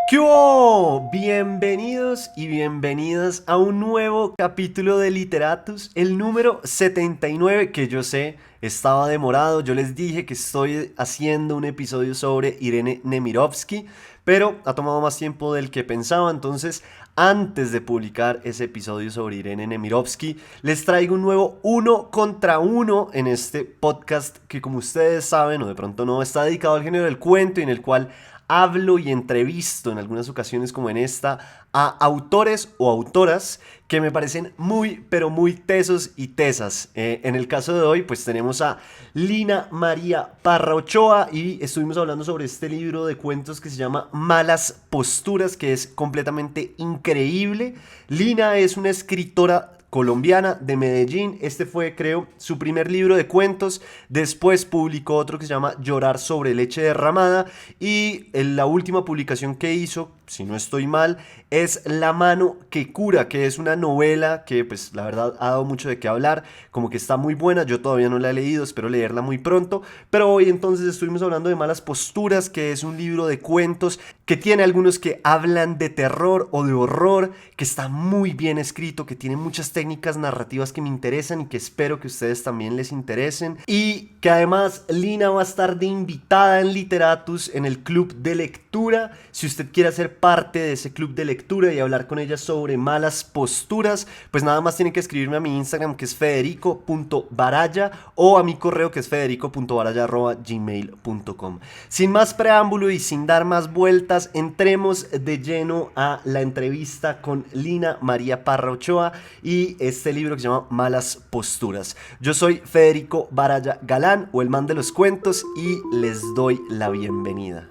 ¿Qué hubo? Bienvenidos y bienvenidas a un nuevo capítulo de Literatus, el número 79 que yo sé estaba demorado. Yo les dije que estoy haciendo un episodio sobre Irene Nemirovsky, pero ha tomado más tiempo del que pensaba. Entonces, antes de publicar ese episodio sobre Irene Nemirovsky, les traigo un nuevo uno contra uno en este podcast que, como ustedes saben o de pronto no, está dedicado al género del cuento y en el cual hablo y entrevisto en algunas ocasiones como en esta a autores o autoras que me parecen muy pero muy tesos y tesas. En el caso de hoy pues tenemos a Lina María Parra Ochoa y estuvimos hablando sobre este libro de cuentos que se llama Malas Posturas, que es completamente increíble. Lina es una escritora colombiana de Medellín. Este fue, creo, su primer libro de cuentos. Después publicó otro que se llama Llorar sobre leche derramada. Y en la última publicación que hizo, si no estoy mal, es La mano que cura, que es una novela que pues la verdad ha dado mucho de qué hablar, como que está muy buena. Yo todavía no la he leído, espero leerla muy pronto. Pero hoy entonces estuvimos hablando de Malas Posturas, que es un libro de cuentos que tiene algunos que hablan de terror o de horror, que está muy bien escrito, que tiene muchas técnicas narrativas que me interesan y que espero que a ustedes también les interesen. Y que además Lina va a estar de invitada en Literatus en el club de lectura. Si usted quiere ser parte de ese club de lectura y hablar con ella sobre Malas Posturas, pues nada más tiene que escribirme a mi Instagram, que es federico.baraya, o a mi correo, que es federico.baraya@gmail.com. Sin más preámbulo y sin dar más vueltas, entremos de lleno a la entrevista con Lina María Parra Ochoa y este libro que se llama Malas Posturas. Yo soy Federico Baraya Galán, o el man de los cuentos, y les doy la bienvenida.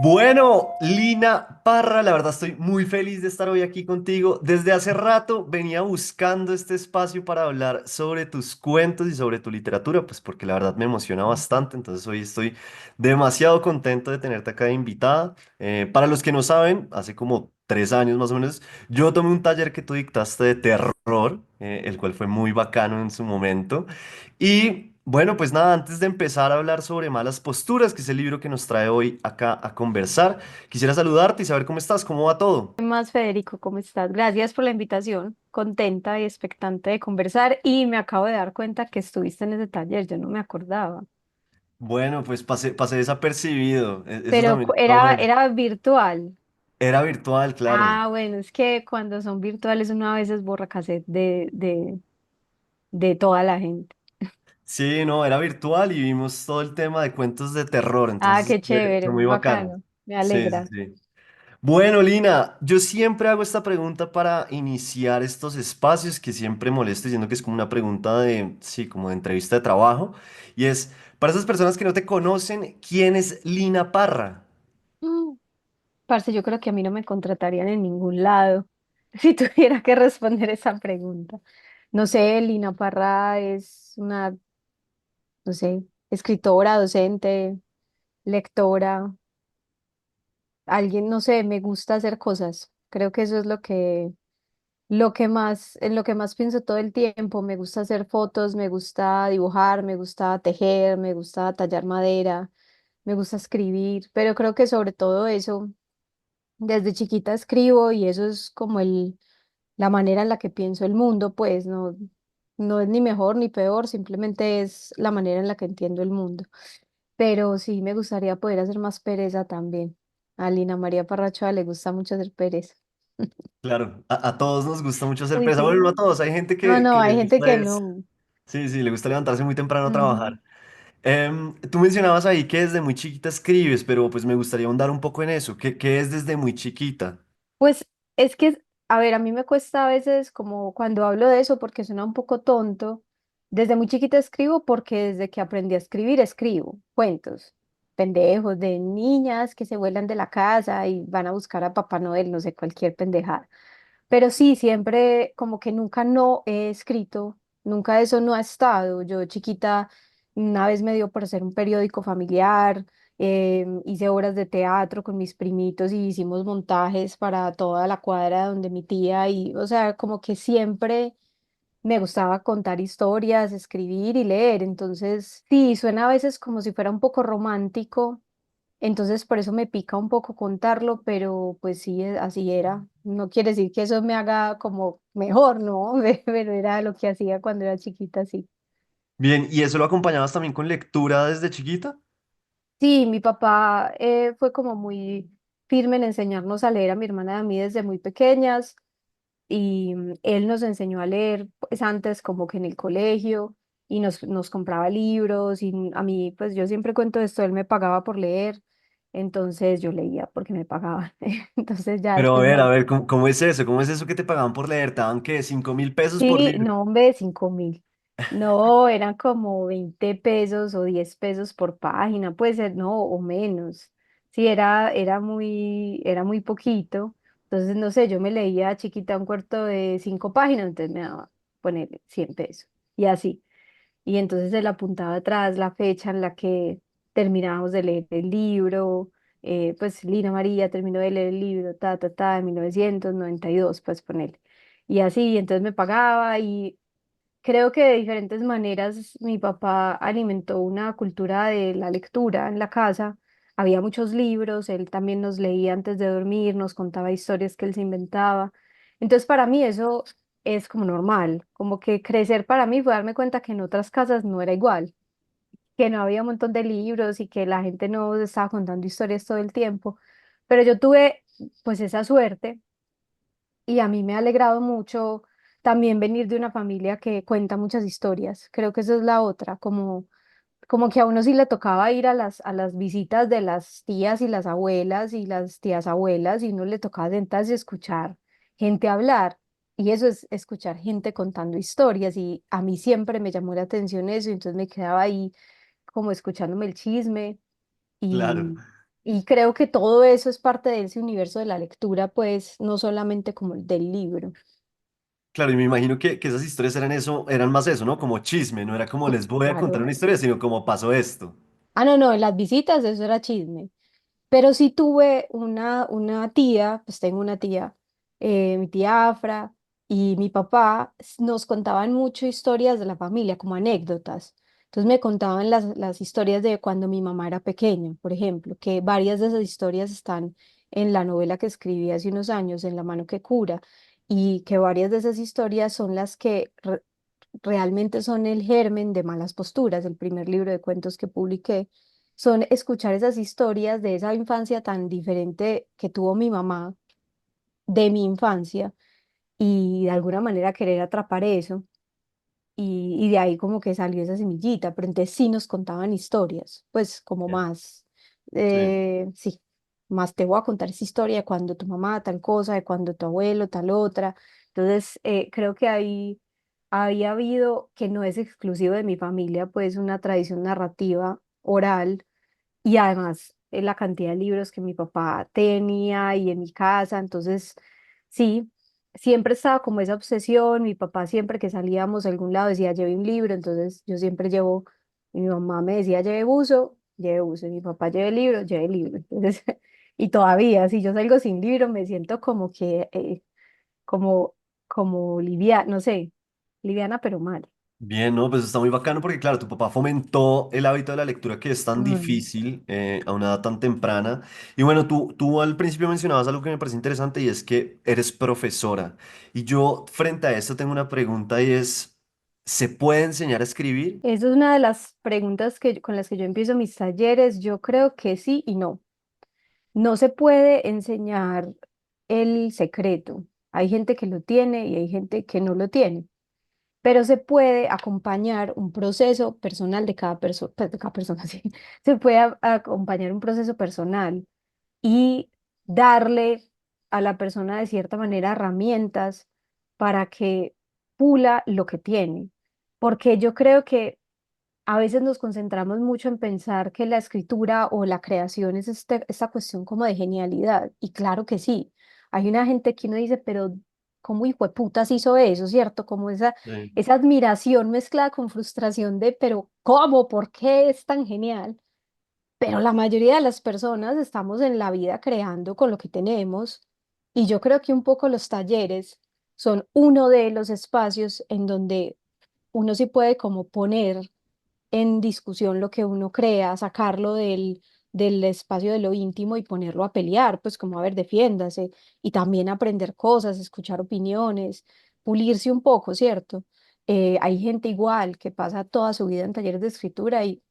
Bueno, Lina Parra, la verdad estoy muy feliz de estar hoy aquí contigo. Desde hace rato venía buscando este espacio para hablar sobre tus cuentos y sobre tu literatura, pues porque la verdad me emociona bastante. Entonces hoy estoy demasiado contento de tenerte acá de invitada. Para los que no saben, hace como 3 años más o menos, yo tomé un taller que tú dictaste de terror, el cual fue muy bacano en su momento. Y bueno, pues nada, antes de empezar a hablar sobre Malas Posturas, que es el libro que nos trae hoy acá a conversar, quisiera saludarte y saber cómo estás, cómo va todo. ¿Qué más, Federico? ¿Cómo estás? Gracias por la invitación. Contenta y expectante de conversar. Y me acabo de dar cuenta que estuviste en ese taller. Yo no me acordaba. Bueno, pues pasé desapercibido. Eso Pero también está era, bueno. era virtual. Era virtual, claro. Ah, bueno, es que cuando son virtuales uno a veces borra cassette de toda la gente. Sí, no, era virtual y vimos todo el tema de cuentos de terror, Ah, entonces qué fue chévere, muy muy bacano. bacano. Me Sí, sí, alegra. sí. Bueno, Lina, yo siempre hago esta pregunta para iniciar estos espacios que siempre molesto, diciendo que es como una pregunta de, sí, como de entrevista de trabajo. Y es, para esas personas que no te conocen, ¿quién es Lina Parra? Mm, Parce, yo creo que a mí no me contratarían en ningún lado si tuviera que responder esa pregunta. No sé, Lina Parra es una, no sé, escritora, docente, lectora, alguien, no sé, me gusta hacer cosas. Creo que eso es en lo que más pienso todo el tiempo. Me gusta hacer fotos, me gusta dibujar, me gusta tejer, me gusta tallar madera, me gusta escribir, pero creo que sobre todo eso, desde chiquita escribo y eso es como la manera en la que pienso el mundo, pues no es ni mejor ni peor, simplemente es la manera en la que entiendo el mundo. Pero sí me gustaría poder hacer más pereza también. A Lina María Parrachoa le gusta mucho hacer pereza. Claro, a todos nos gusta mucho hacer Uy, presa. Bueno, no a sí. todos, hay gente No, que no, hay le gente gusta que es, no. sí, sí, le gusta levantarse muy temprano a Ujú. trabajar. Tú mencionabas ahí que desde muy chiquita escribes, pero pues me gustaría ahondar un poco en eso. ¿Qué es desde muy chiquita? Pues es que, a ver, a mí me cuesta a veces como cuando hablo de eso porque suena un poco tonto. Desde muy chiquita escribo porque desde que aprendí a escribir escribo cuentos pendejos de niñas que se vuelan de la casa y van a buscar a Papá Noel, no sé, cualquier pendejada. Pero sí, siempre como que nunca no he escrito. nunca eso no ha estado. Yo chiquita, una vez me dio por hacer un periódico familiar, hice obras de teatro con mis primitos y hicimos montajes para toda la cuadra donde mi tía y, o sea, como que siempre me gustaba contar historias, escribir y leer. Entonces, sí, suena a veces como si fuera un poco romántico, entonces por eso me pica un poco contarlo, pero pues sí, así era. No quiere decir que eso me haga como mejor, ¿no? Pero era lo que hacía cuando era chiquita, sí. Bien, ¿y eso lo acompañabas también con lectura desde chiquita? Sí, mi papá fue como muy firme en enseñarnos a leer a mi hermana y a mí desde muy pequeñas y él nos enseñó a leer pues antes como que en el colegio y nos compraba libros y a mí pues yo siempre cuento esto, él me pagaba por leer, entonces yo leía porque me pagaban. Entonces ya Pero después me... a ver, ¿cómo es eso? ¿Cómo es eso que te pagaban por leer? ¿Te daban qué? ¿5.000 pesos por Sí, libro? no, hombre, 5.000. No, eran como 20 pesos o 10 pesos por página, puede ser, no, o menos. Sí, era muy poquito. Entonces, no sé, yo me leía chiquita un cuarto de 5 páginas, entonces me daba ponerle 100 pesos. Y así. Y entonces él apuntaba atrás la fecha en la que terminábamos de leer el libro. Pues Lina María terminó de leer el libro, en 1992, pues ponerle. Y así, entonces me pagaba y creo que de diferentes maneras mi papá alimentó una cultura de la lectura en la casa. Había muchos libros, él también nos leía antes de dormir, nos contaba historias que él se inventaba. Entonces para mí eso es como normal, como que crecer para mí fue darme cuenta que en otras casas no era igual, que no había un montón de libros y que la gente no estaba contando historias todo el tiempo. Pero yo tuve pues esa suerte y a mí me ha alegrado mucho también venir de una familia que cuenta muchas historias. Creo que esa es la otra, como que a uno sí le tocaba ir a las visitas de las tías y las abuelas y las tías abuelas y uno le tocaba sentarse y escuchar gente hablar. Y eso es escuchar gente contando historias y a mí siempre me llamó la atención eso y entonces me quedaba ahí como escuchándome el chisme Claro. y creo que todo eso es parte de ese universo de la lectura, pues no solamente como el del libro. Claro, y me imagino que esas historias eran eso, eran más eso, ¿no? Como chisme, no era como les voy a contar Claro. una historia, sino como pasó esto. Ah, no, no, en las visitas eso era chisme. Pero sí tuve una tía, pues tengo una tía, mi tía Afra y mi papá nos contaban mucho historias de la familia, como anécdotas. Entonces me contaban las historias de cuando mi mamá era pequeña, por ejemplo, que varias de esas historias están en la novela que escribí hace unos años, En la mano que cura, y que varias de esas historias son las que realmente son el germen de Malas Posturas, el primer libro de cuentos que publiqué, son escuchar esas historias de esa infancia tan diferente que tuvo mi mamá, de mi infancia, y de alguna manera querer atrapar eso. Y de ahí como que salió esa semillita, pero entonces sí nos contaban historias, pues como Bien. más, Sí. sí, más te voy a contar esa historia de cuando tu mamá tal cosa, de cuando tu abuelo tal otra. Entonces creo que ahí había habido, que no es exclusivo de mi familia, pues una tradición narrativa oral y además la cantidad de libros que mi papá tenía y en mi casa, entonces sí, siempre estaba como esa obsesión, mi papá siempre que salíamos a algún lado decía lleve un libro, entonces yo siempre llevo, y mi mamá me decía lleve buzo, y mi papá lleve libro, entonces, y todavía si yo salgo sin libro me siento como que, como, como liviana, no sé, liviana pero mal. Bien, no, pues está muy bacano porque, claro, tu papá fomentó el hábito de la lectura que es tan Mm. difícil a una edad tan temprana. Y bueno, tú al principio mencionabas algo que me parece interesante y es que eres profesora. Y yo frente a esto tengo una pregunta y es, ¿se puede enseñar a escribir? Esa es una de las preguntas con las que yo empiezo mis talleres. Yo creo que sí y no. No se puede enseñar el secreto. Hay gente que lo tiene y hay gente que no lo tiene, pero se puede acompañar un proceso personal de cada persona, de cada persona, sí. Se puede acompañar un proceso personal y darle a la persona de cierta manera herramientas para que pula lo que tiene. Porque yo creo que a veces nos concentramos mucho en pensar que la escritura o la creación es esta cuestión como de genialidad. Y claro que sí. Hay una gente que uno dice, pero ¿cómo hijueputas hizo eso, cierto? Como Sí. esa admiración mezclada con frustración de, pero ¿cómo? ¿Por qué es tan genial? Pero la mayoría de las personas estamos en la vida creando con lo que tenemos y yo creo que un poco los talleres son uno de los espacios en donde uno sí puede como poner en discusión lo que uno crea, sacarlo del espacio de lo íntimo y ponerlo a pelear, pues como a ver, defiéndase y también aprender cosas, escuchar opiniones, pulirse un poco, ¿cierto? Hay gente igual que pasa toda su vida en talleres de escritura y,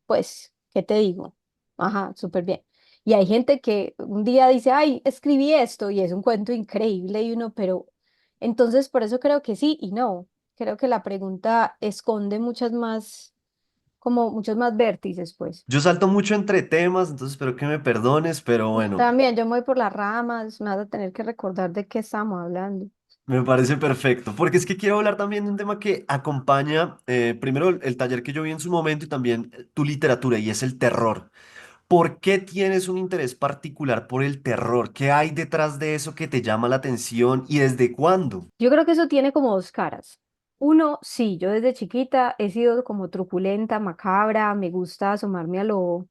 pues, ¿qué te digo? Ajá, súper bien. Y hay gente que un día dice, ay, escribí esto y es un cuento increíble y uno, pero entonces por eso creo que sí y no. Creo que la pregunta esconde muchas más, como muchos más vértices, pues. Yo salto mucho entre temas, entonces espero que me perdones, pero Yo bueno, también, yo me voy por las ramas, me vas a tener que recordar de qué estamos hablando. me parece perfecto, porque es que quiero hablar también de un tema que acompaña, primero el taller que yo vi en su momento y también tu literatura, y es el terror. ¿Por qué tienes un interés particular por el terror? ¿Qué hay detrás de eso que te llama la atención y desde cuándo? Yo creo que eso tiene como dos caras. Uno, sí, yo desde chiquita he sido como truculenta, macabra, me gusta asomarme a lo,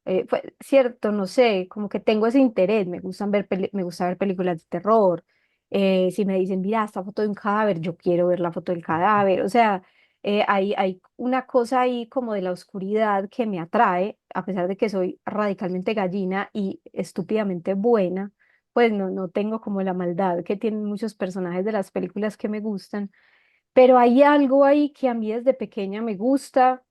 pues, cierto, no sé, como que tengo ese interés, me gusta ver películas de terror. Si me dicen, mira, esta foto de un cadáver, yo quiero ver la foto del cadáver. O sea, hay una cosa ahí como de la oscuridad que me atrae, a pesar de que soy radicalmente gallina y estúpidamente buena, pues no tengo como la maldad que tienen muchos personajes de las películas que me gustan, pero hay algo ahí que a mí desde pequeña me gusta,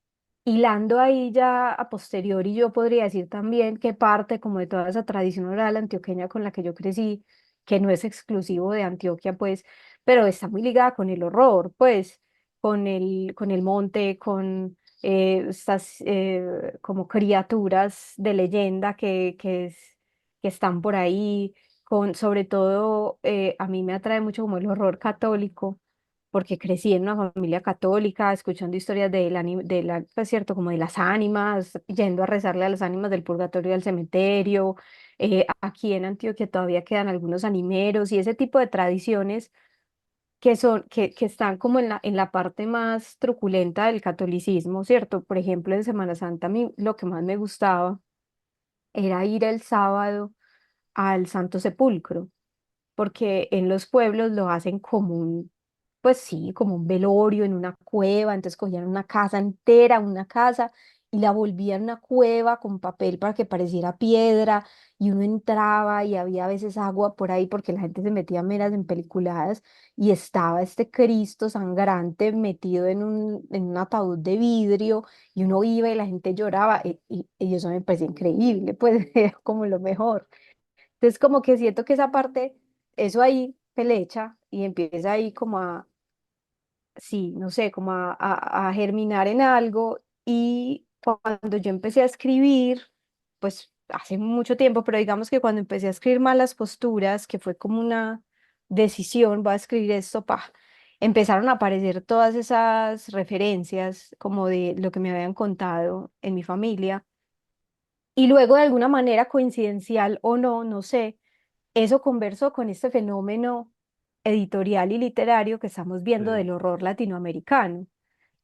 hilando ahí ya a posteriori, yo podría decir también que parte como de toda esa tradición oral antioqueña con la que yo crecí, que no es exclusivo de Antioquia, pues, pero está muy ligada con el horror, pues, con el monte, con estas como criaturas de leyenda que están por ahí, con, sobre todo, a mí me atrae mucho como el horror católico porque crecí en una familia católica, escuchando historias de la, pues cierto, como de las ánimas, yendo a rezarle a las ánimas del purgatorio al cementerio. Aquí en Antioquia todavía quedan algunos animeros y ese tipo de tradiciones que están como en la parte más truculenta del catolicismo, ¿cierto? Por ejemplo, en Semana Santa a mí lo que más me gustaba era ir el sábado al Santo Sepulcro porque en los pueblos lo hacen como un, pues sí, como un velorio en una cueva, entonces cogían una casa entera, una casa, y la volvían una cueva con papel para que pareciera piedra, y uno entraba y había a veces agua por ahí porque la gente se metía meras en peliculadas, y estaba este Cristo sangrante metido en un ataúd de vidrio, y uno iba y la gente lloraba, y eso me parecía increíble, pues era como lo mejor. Entonces, como que siento que esa parte, eso ahí pelecha y empieza ahí como a, sí, no sé, como a germinar en algo. Y cuando yo empecé a escribir, pues hace mucho tiempo, pero digamos que cuando empecé a escribir Malas Posturas, que fue como una decisión, voy a escribir esto, pa, empezaron a aparecer todas esas referencias como de lo que me habían contado en mi familia. Y luego de alguna manera coincidencial o no, no sé, eso conversó con este fenómeno editorial y literario que estamos viendo Sí. del horror latinoamericano.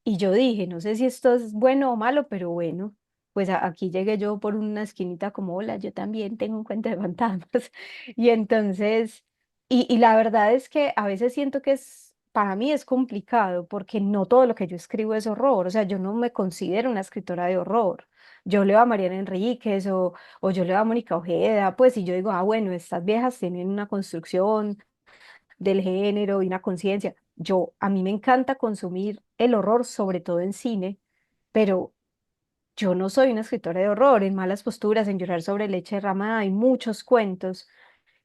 Y yo dije, no sé si esto es bueno o malo, pero bueno, pues aquí llegué yo por una esquinita como, hola, yo también tengo un cuento de fantasmas. Y entonces, y la verdad es que a veces siento que es, para mí es complicado porque no todo lo que yo escribo es horror, o sea, yo no me considero una escritora de horror. Yo leo a Mariana Enríquez o yo leo a Mónica Ojeda, pues, y yo digo, ah, bueno, estas viejas tienen una construcción del género y una conciencia. A mí me encanta consumir el horror, sobre todo en cine, pero yo no soy una escritora de horror. En Malas Posturas, en Llorar sobre leche derramada, hay muchos cuentos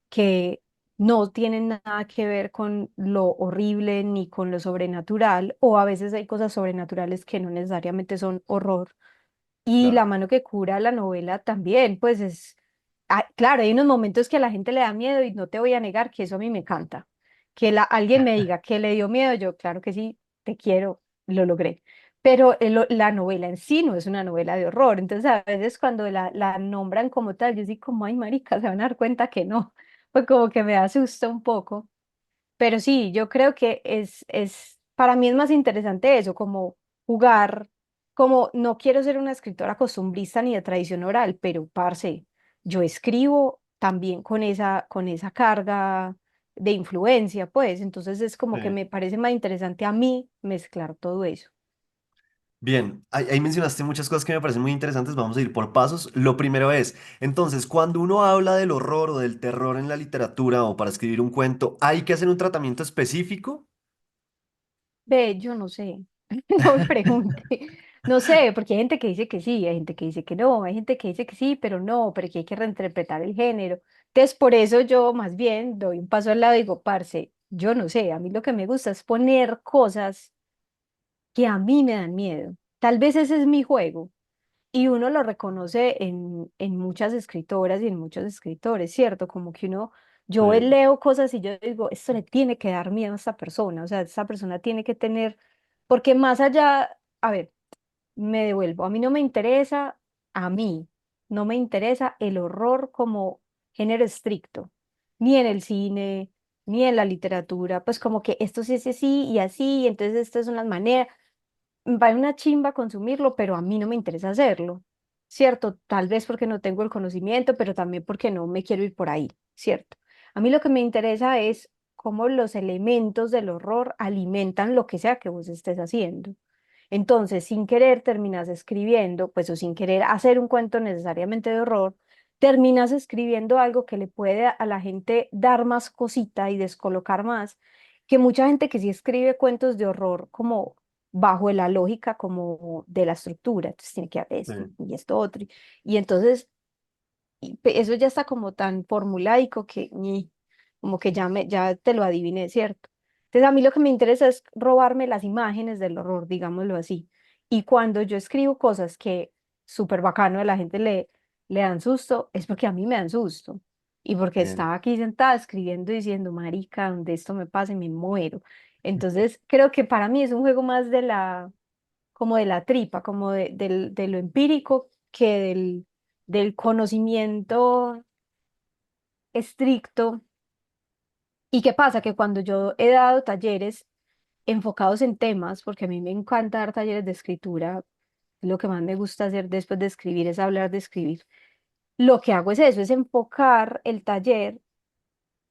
que no tienen nada que ver con lo horrible ni con lo sobrenatural, o a veces hay cosas sobrenaturales que no necesariamente son horror. Y la Claro. mano que cura la novela también, pues es, claro, hay unos momentos que a la gente le da miedo y no te voy a negar que eso a mí me encanta. Alguien me diga que le dio miedo, yo, claro que sí, te quiero, lo logré. Pero la novela en sí no es una novela de horror, entonces a veces cuando la nombran como tal, yo sí como, ay, marica, se van a dar cuenta que no, pues como que me asusta un poco. Pero sí, yo creo que para mí es más interesante eso, como jugar, como no quiero ser una escritora costumbrista ni de tradición oral, pero parce, yo escribo también con esa carga de influencia, pues, entonces es como que Sí. me parece más interesante a mí mezclar todo eso. Bien, ahí mencionaste muchas cosas que me parecen muy interesantes, vamos a ir por pasos. Lo primero es, entonces, cuando uno habla del horror o del terror en la literatura o para escribir un cuento, ¿hay que hacer un tratamiento específico? Ve, yo no sé, no me pregunte, no sé, porque hay gente que dice que sí, hay gente que dice que no, hay gente que dice que sí, pero no, pero que hay que reinterpretar el género. Entonces, por eso yo más bien doy un paso al lado y digo, parce, yo no sé, a mí lo que me gusta es poner cosas que a mí me dan miedo. Tal vez ese es mi juego. Y uno lo reconoce en muchas escritoras y en muchos escritores, ¿cierto? Como que uno, yo Sí, leo cosas y yo digo, esto le tiene que dar miedo a esta persona, o sea, esta persona tiene que tener, porque más allá, a ver, me devuelvo, a mí no me interesa, a mí no me interesa el horror como género estricto, ni en el cine, ni en la literatura, pues como que esto sí es así y así, y entonces estas son las maneras va una chimba consumirlo, pero a mí no me interesa hacerlo, ¿cierto? Tal vez porque no tengo el conocimiento, pero también porque no me quiero ir por ahí, ¿cierto? A mí lo que me interesa es cómo los elementos del horror alimentan lo que sea que vos estés haciendo. Entonces, sin querer, terminas escribiendo, pues o sin querer hacer un cuento necesariamente de horror, terminas escribiendo algo que le puede a la gente dar más cosita y descolocar más, que mucha gente que sí escribe cuentos de horror como bajo la lógica como de la estructura, entonces tiene que haber esto sí. y esto otro, y entonces eso ya está como tan formulaico que como que ya te lo adiviné, ¿cierto? Entonces a mí lo que me interesa es robarme las imágenes del horror, digámoslo así. Y cuando yo escribo cosas que súper bacano a la gente le dan susto, es porque a mí me dan susto. Y porque Bien. estaba aquí sentada escribiendo diciendo, marica, donde esto me pase, me muero. Entonces creo que para mí es un juego más como de la tripa, como de lo empírico que del conocimiento estricto. ¿Y qué pasa? Que cuando yo he dado talleres enfocados en temas, porque a mí me encanta dar talleres de escritura, lo que más me gusta hacer después de escribir es hablar de escribir. Lo que hago es eso, es enfocar el taller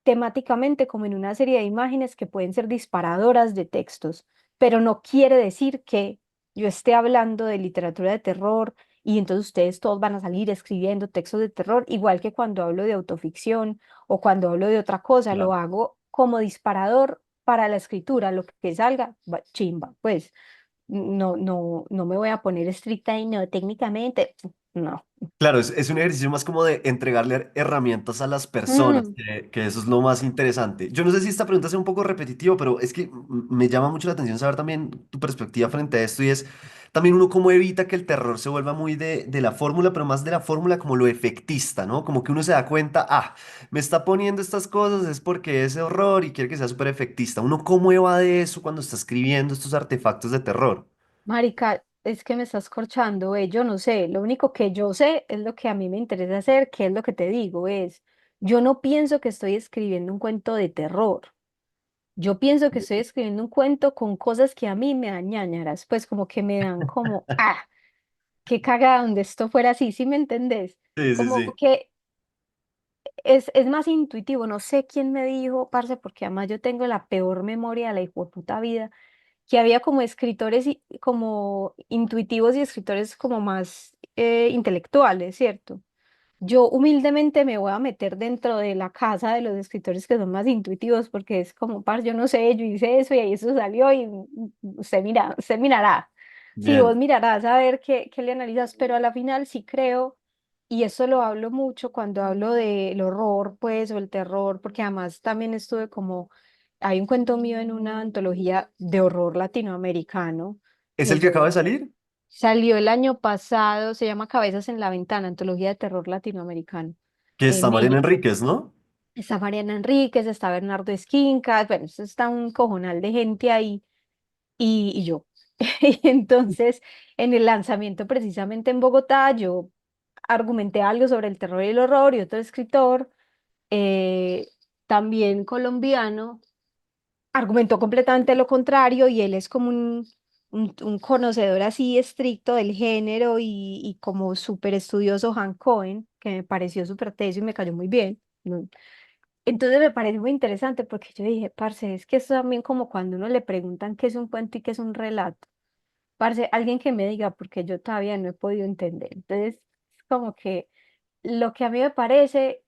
temáticamente como en una serie de imágenes que pueden ser disparadoras de textos, pero no quiere decir que yo esté hablando de literatura de terror y entonces ustedes todos van a salir escribiendo textos de terror, igual que cuando hablo de autoficción o cuando hablo de otra cosa, lo Claro. hago como disparador para la escritura, lo que salga, chimba, pues no me voy a poner estricta y no, técnicamente, no. Claro, es un ejercicio más como de entregarle herramientas a las personas, Mm, que eso es lo más interesante. Yo no sé si esta pregunta sea un poco repetitiva, pero es que me llama mucho la atención saber también tu perspectiva frente a esto y es también uno cómo evita que el terror se vuelva muy de la fórmula, pero más de la fórmula como lo efectista, ¿no? Como que uno se da cuenta, ah, me está poniendo estas cosas es porque es horror y quiere que sea súper efectista. Uno cómo evade eso cuando está escribiendo estos artefactos de terror. Marica, es que me estás corchando, yo no sé, lo único que yo sé es lo que a mí me interesa hacer, que es lo que te digo, yo no pienso que estoy escribiendo un cuento de terror, yo pienso que estoy escribiendo un cuento con cosas que a mí me dan ñáñaras, pues como que me dan como, qué cagada donde esto fuera así, ¿sí me entendés? Sí, sí, Como sí. que es más intuitivo, no sé quién me dijo, parce, porque además yo tengo la peor memoria de la hijueputa vida que había como escritores como intuitivos y escritores como más intelectuales, ¿cierto? Yo humildemente me voy a meter dentro de la casa de los escritores que son más intuitivos porque es como, par, yo no sé, yo hice eso y ahí eso salió y usted mirará. Sí, vos Bien. mirarás a ver qué le analizas, pero a la final sí creo, y eso lo hablo mucho cuando hablo del horror, pues, o el terror, porque además también estuve como, hay un cuento mío en una antología de horror latinoamericano ¿Es que el que acaba yo de salir? salió el año pasado, se llama Cabezas en la Ventana, antología de terror latinoamericano Que en está Mariana México. Enríquez, ¿no? Está Mariana Enríquez, está Bernardo Esquinca, bueno, eso está un cojonal de gente ahí y yo. Y entonces, en el lanzamiento precisamente en Bogotá, yo argumenté algo sobre el terror y el horror y otro escritor, eh, también colombiano, argumentó completamente lo contrario y él es como un conocedor así estricto del género y como súper estudioso Han Cohen, que me pareció súper teso y me cayó muy bien, ¿no? Entonces me parece muy interesante porque yo dije, parce, es que eso también como cuando uno le preguntan qué es un cuento y qué es un relato. Parce, alguien que me diga, porque yo todavía no he podido entender. Entonces, como que lo que a mí me parece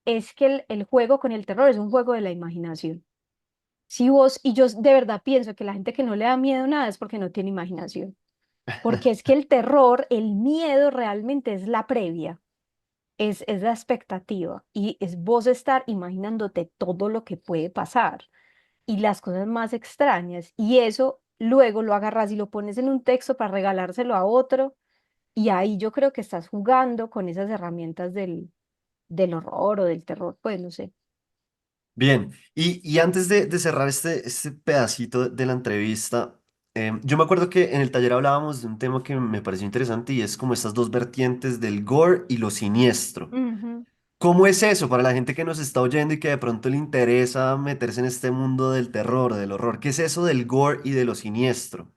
es que el juego con el terror es un juego de la imaginación. Si vos, y yo de verdad pienso que la gente que no le da miedo nada es porque no tiene imaginación. Porque es que el terror, el miedo realmente es la previa, es la expectativa y es vos estar imaginándote todo lo que puede pasar y las cosas más extrañas. Y eso luego lo agarras y lo pones en un texto para regalárselo a otro. Y ahí yo creo que estás jugando con esas herramientas del horror o del terror, pues no sé. Bien, y antes de cerrar este pedacito de la entrevista, yo me acuerdo que en el taller hablábamos de un tema que me pareció interesante y es como estas dos vertientes del gore y lo siniestro. Ujú. ¿Cómo es eso para la gente que nos está oyendo y que de pronto le interesa meterse en este mundo del terror, del horror? ¿Qué es eso del gore y de lo siniestro?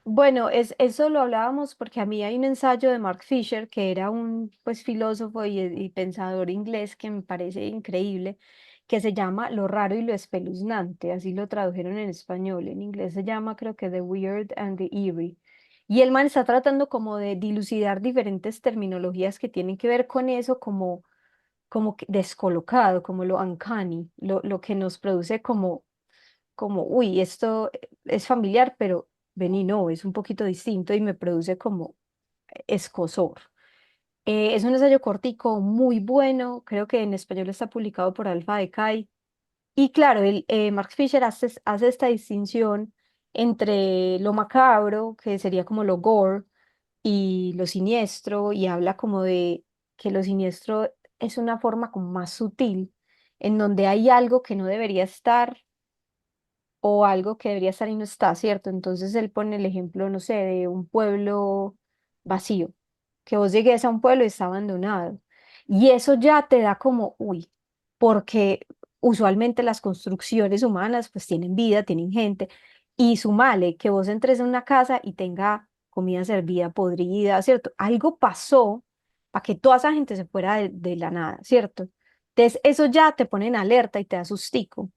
Bueno, eso lo hablábamos porque a mí hay un ensayo de Mark Fisher, que era un pues filósofo y pensador inglés que me parece increíble, que se llama Lo raro y lo espeluznante, así lo tradujeron en español, en inglés se llama creo que The Weird and the Eerie. Y el man está tratando como de dilucidar diferentes terminologías que tienen que ver con eso, como que descolocado, como lo uncanny, lo que nos produce uy, esto es familiar, pero vení, no, es un poquito distinto y me produce como escozor. Es un ensayo cortico, muy bueno, creo que en español está publicado por Alfa de Kai. Y claro, Mark Fisher hace esta distinción entre lo macabro, que sería como lo gore, y lo siniestro, y habla como de que lo siniestro es una forma como más sutil, en donde hay algo que no debería estar o algo que debería estar y no está, ¿cierto? Entonces él pone el ejemplo, no sé, de un pueblo vacío, que vos llegues a un pueblo y está abandonado. Y eso ya te da como, uy, porque usualmente las construcciones humanas pues tienen vida, tienen gente, y sumale que vos entres en una casa y tenga comida servida, podrida, ¿cierto? Algo pasó para que toda esa gente se fuera de la nada, ¿cierto? Entonces eso ya te pone en alerta y te da sustico.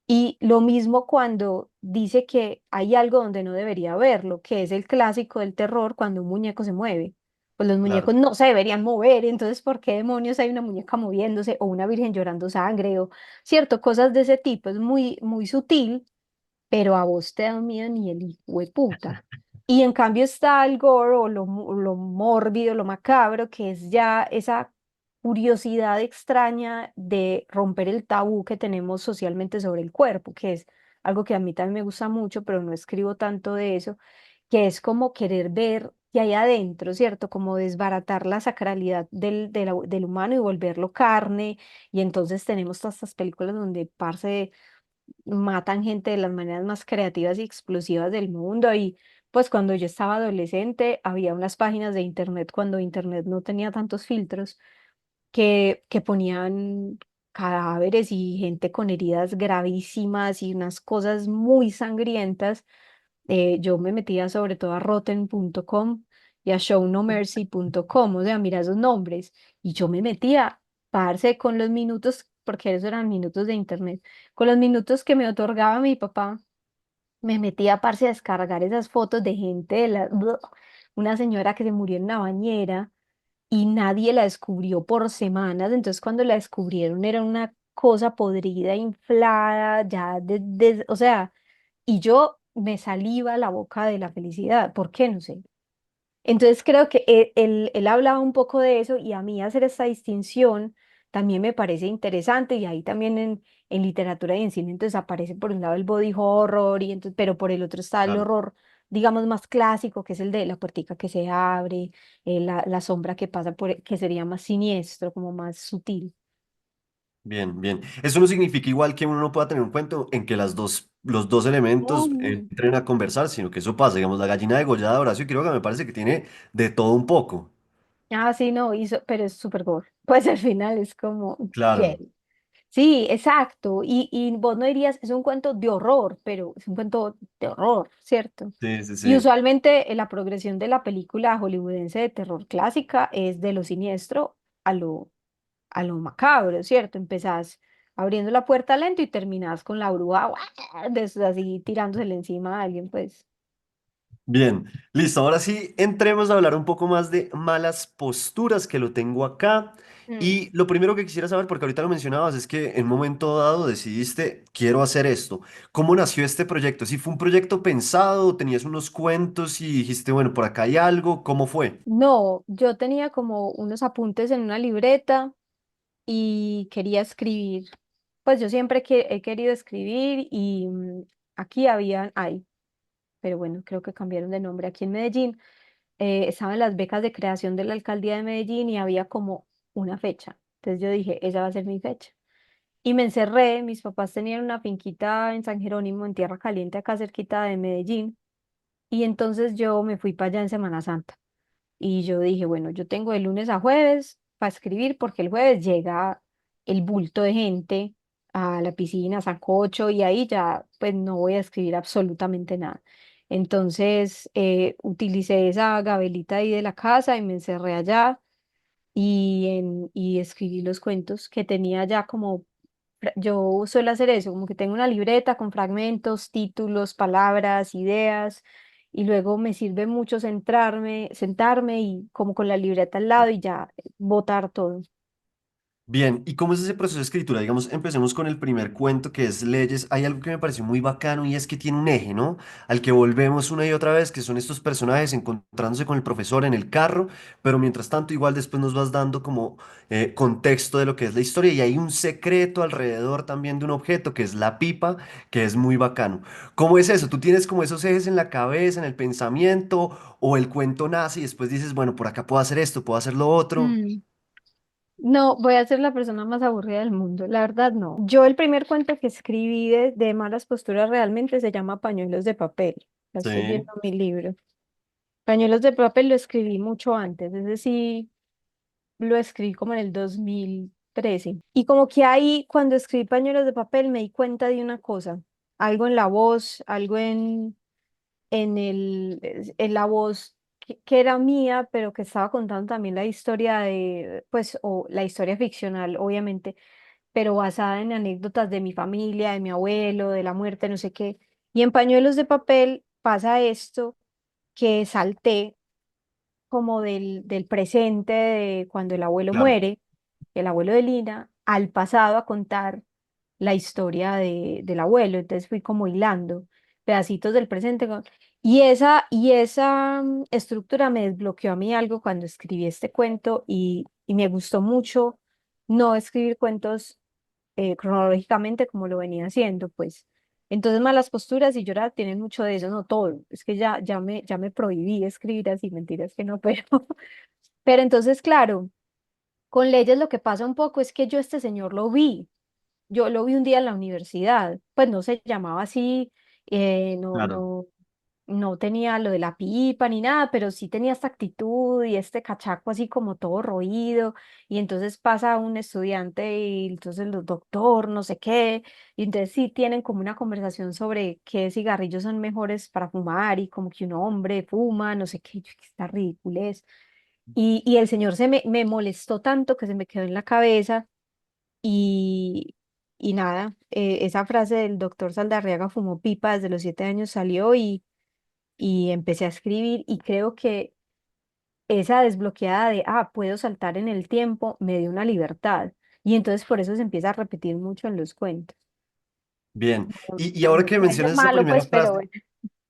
Y lo mismo cuando dice que hay algo donde no debería haberlo, que es el clásico del terror cuando un muñeco se mueve. Pues los muñecos Claro. no se deberían mover, entonces ¿por qué demonios hay una muñeca moviéndose o una virgen llorando sangre o cierto, cosas de ese tipo? Es muy, muy sutil, pero a vos te da miedo ni el hijo de puta. Y en cambio está el gore o lo mórbido, lo macabro, que es ya esa curiosidad extraña de romper el tabú que tenemos socialmente sobre el cuerpo, que es algo que a mí también me gusta mucho, pero no escribo tanto de eso, que es como querer ver qué hay adentro, ¿cierto? Como desbaratar la sacralidad del humano y volverlo carne. Y entonces tenemos todas estas películas donde parce matan gente de las maneras más creativas y explosivas del mundo. Y pues cuando yo estaba adolescente, había unas páginas de internet cuando internet no tenía tantos filtros que ponían cadáveres y gente con heridas gravísimas y unas cosas muy sangrientas. Yo me metía sobre todo a rotten.com y a shownomercy.com, o sea, mira esos nombres. Y yo me metía, parce, con los minutos, porque esos eran minutos de internet, con los minutos que me otorgaba mi papá, me metía, parce, a descargar esas fotos de gente, una señora que se murió en una bañera y nadie la descubrió por semanas. Entonces, cuando la descubrieron, era una cosa podrida, inflada, ya, o sea, y yo me saliva la boca de la felicidad. ¿Por qué? No sé. Entonces creo que él hablaba un poco de eso y a mí hacer esta distinción también me parece interesante y ahí también en literatura y en cine entonces aparece por un lado el body horror y entonces, pero por el otro está el Claro. horror digamos más clásico que es el de la puertica que se abre, la sombra que pasa que sería más siniestro, como más sutil. Bien, bien. Eso no significa igual que uno no pueda tener un cuento en que los dos No, elementos no. entren a conversar, sino que eso pasa. Digamos, la gallina degollada de Horacio Quiroga me parece que tiene de todo un poco. Ah, sí, no, pero es súper gore. Pues al final es como Claro. gay. Sí, exacto. Y vos no dirías, es un cuento de horror, pero es un cuento de horror, ¿cierto? Sí, sí, Y sí. usualmente la progresión de la película hollywoodense de terror clásica es de lo siniestro a a lo macabro, ¿cierto? Empezás abriendo la puerta lento y terminás con la bruja así tirándosele encima a alguien, pues. Bien, listo. Ahora sí, entremos a hablar un poco más de malas posturas que lo tengo acá. Mm. Y lo primero que quisiera saber, porque ahorita lo mencionabas, es que en un momento dado decidiste, quiero hacer esto. ¿Cómo nació este proyecto? ¿Si fue un proyecto pensado, tenías unos cuentos y dijiste, bueno, por acá hay algo? ¿Cómo fue? No, yo tenía como unos apuntes en una libreta y quería escribir. Pues yo siempre que he querido escribir y aquí hay, pero bueno, creo que cambiaron de nombre. Aquí en Medellín estaban las becas de creación de la alcaldía de Medellín y había como una fecha. Entonces yo dije, esa va a ser mi fecha. Y me encerré, mis papás tenían una finquita en San Jerónimo, en Tierra Caliente, acá cerquita de Medellín, y entonces yo me fui para allá en Semana Santa. Y yo dije, bueno, yo tengo de lunes a jueves para escribir porque el jueves llega el bulto de gente a la piscina, sancocho, y ahí ya pues no voy a escribir absolutamente nada. Entonces utilicé esa gabelita ahí de la casa y me encerré allá y escribí los cuentos que tenía ya como, yo suelo hacer eso, como que tengo una libreta con fragmentos, títulos, palabras, ideas, y luego me sirve mucho sentarme y como con la libreta al lado y ya botar todo. Bien, ¿y cómo es ese proceso de escritura? Digamos, empecemos con el primer cuento que es Leyes. Hay algo que me pareció muy bacano y es que tiene un eje, ¿no? Al que volvemos una y otra vez, que son estos personajes encontrándose con el profesor en el carro, pero mientras tanto igual después nos vas dando como contexto de lo que es la historia y hay un secreto alrededor también de un objeto que es la pipa, que es muy bacano. ¿Cómo es eso? ¿Tú tienes como esos ejes en la cabeza, en el pensamiento, o el cuento nace y después dices, bueno, por acá puedo hacer esto, puedo hacer lo otro? Mm. No, voy a ser la persona más aburrida del mundo. La verdad, no. Yo el primer cuento que escribí de malas posturas realmente se llama Pañuelos de papel. Ya estoy Sí, viendo mi libro. Pañuelos de papel lo escribí mucho antes, es decir, lo escribí como en el 2013. Y como que ahí, cuando escribí Pañuelos de papel, me di cuenta de una cosa, algo en la voz, algo en la voz que era mía, pero que estaba contando también la historia de, pues, o la historia ficcional, obviamente, pero basada en anécdotas de mi familia, de mi abuelo, de la muerte, no sé qué. Y en Pañuelos de papel pasa esto que salté como del presente, de cuando el abuelo claro. muere, el abuelo de Lina, al pasado a contar la historia del abuelo. Entonces fui como hilando pedacitos del presente. Y esa estructura me desbloqueó a mí algo cuando escribí este cuento y me gustó mucho no escribir cuentos cronológicamente como lo venía haciendo, pues. Entonces, malas posturas y llorar tienen mucho de eso, no todo. Es que ya me prohibí escribir así, mentiras que no, pero entonces, claro, con leyes lo que pasa un poco es que yo este señor lo vi. Yo lo vi un día en la universidad, pues no se llamaba así, eh, no, Claro. no, no tenía lo de la pipa ni nada, pero sí tenía esta actitud y este cachaco así como todo roído, y entonces pasa un estudiante y entonces los doctor, no sé qué, y entonces sí tienen como una conversación sobre qué cigarrillos son mejores para fumar y como que un hombre fuma, no sé qué, yo, que está ridiculez. Y el señor me molestó tanto que se me quedó en la cabeza y, y nada, esa frase del doctor Saldarriaga fumó pipa desde los 7 años salió y empecé a escribir y creo que esa desbloqueada de, puedo saltar en el tiempo, me dio una libertad. Y entonces por eso se empieza a repetir mucho en los cuentos. Bien. No, Y no ahora me que parece mencionas esa malo, primera pues, pero frase, bueno.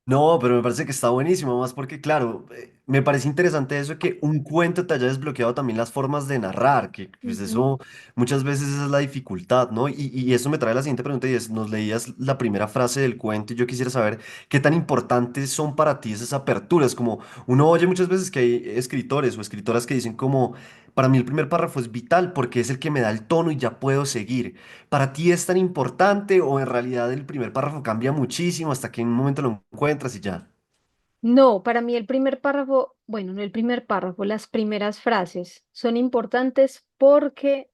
no, pero me parece que está buenísimo, más porque, claro, me parece interesante eso de que un cuento te haya desbloqueado también las formas de narrar, que pues Ujú. eso muchas veces es la dificultad, ¿no? Y eso me trae la siguiente pregunta y es, nos leías la primera frase del cuento y yo quisiera saber qué tan importantes son para ti esas aperturas, como uno oye muchas veces que hay escritores o escritoras que dicen como, para mí el primer párrafo es vital porque es el que me da el tono y ya puedo seguir. ¿Para ti es tan importante o en realidad el primer párrafo cambia muchísimo hasta que en un momento lo encuentras y ya? No, para mí el primer párrafo, bueno, no el primer párrafo, las primeras frases son importantes porque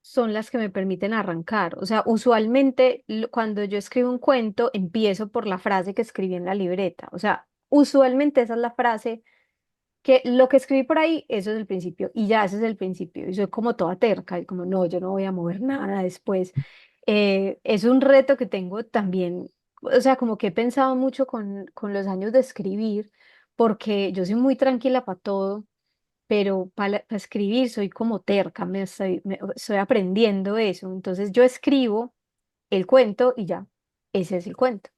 son las que me permiten arrancar. O sea, usualmente cuando yo escribo un cuento, empiezo por la frase que escribí en la libreta. O sea, usualmente esa es la frase que lo que escribí por ahí, eso es el principio, y ya ese es el principio. Y soy como toda terca, y como no, yo no voy a mover nada después. Es un reto que tengo también, o sea, como que he pensado mucho con los años de escribir, porque yo soy muy tranquila para todo, pero para escribir soy como terca, estoy aprendiendo eso. Entonces yo escribo el cuento y ya, ese es el cuento.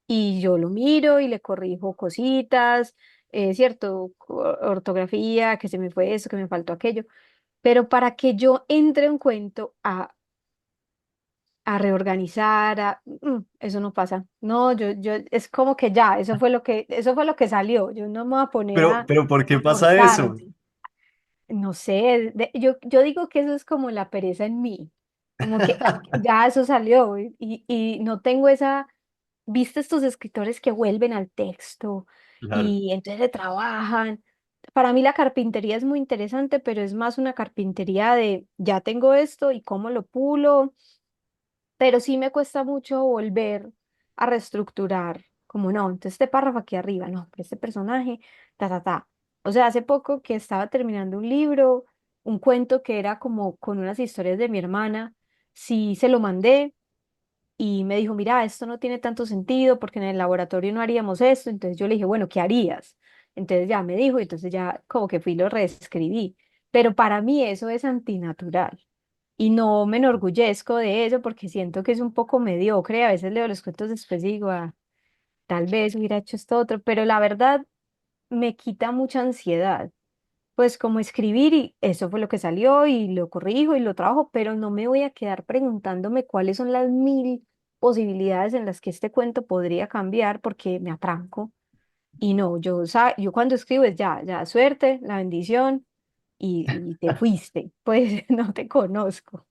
Y yo lo miro y le corrijo cositas, cierto, ortografía, que se me fue eso, que me faltó aquello. Pero para que yo entre a un cuento a reorganizar, eso no pasa. No, es como que ya, eso fue lo que salió. Yo no me voy a poner Pero ¿por qué a pasa eso? forzarme. No sé, yo digo que eso es como la pereza en mí, como que ya eso salió y no tengo esa, viste estos escritores que vuelven al texto Claro. y entonces le trabajan. Para mí la carpintería es muy interesante, pero es más una carpintería de ya tengo esto y cómo lo pulo, pero sí me cuesta mucho volver a reestructurar, como no, entonces este párrafo aquí arriba, no, pero este personaje, ta, ta, ta. O sea, hace poco que estaba terminando un libro, un cuento que era como con unas historias de mi hermana, sí se lo mandé y me dijo, mira, esto no tiene tanto sentido porque en el laboratorio no haríamos esto, entonces yo le dije, bueno, ¿qué harías? Entonces ya me dijo, y entonces ya como que fui y lo reescribí, pero para mí eso es antinatural. Y no me enorgullezco de eso porque siento que es un poco mediocre. A veces leo los cuentos después y digo, "Ah, tal vez hubiera hecho esto otro", pero la verdad me quita mucha ansiedad. Pues como escribir y eso fue lo que salió y lo corrijo y lo trabajo, pero no me voy a quedar preguntándome cuáles son las mil posibilidades en las que este cuento podría cambiar porque me atranco. Y no, yo cuando escribo es ya, ya, suerte, la bendición y te fuiste, pues no te conozco.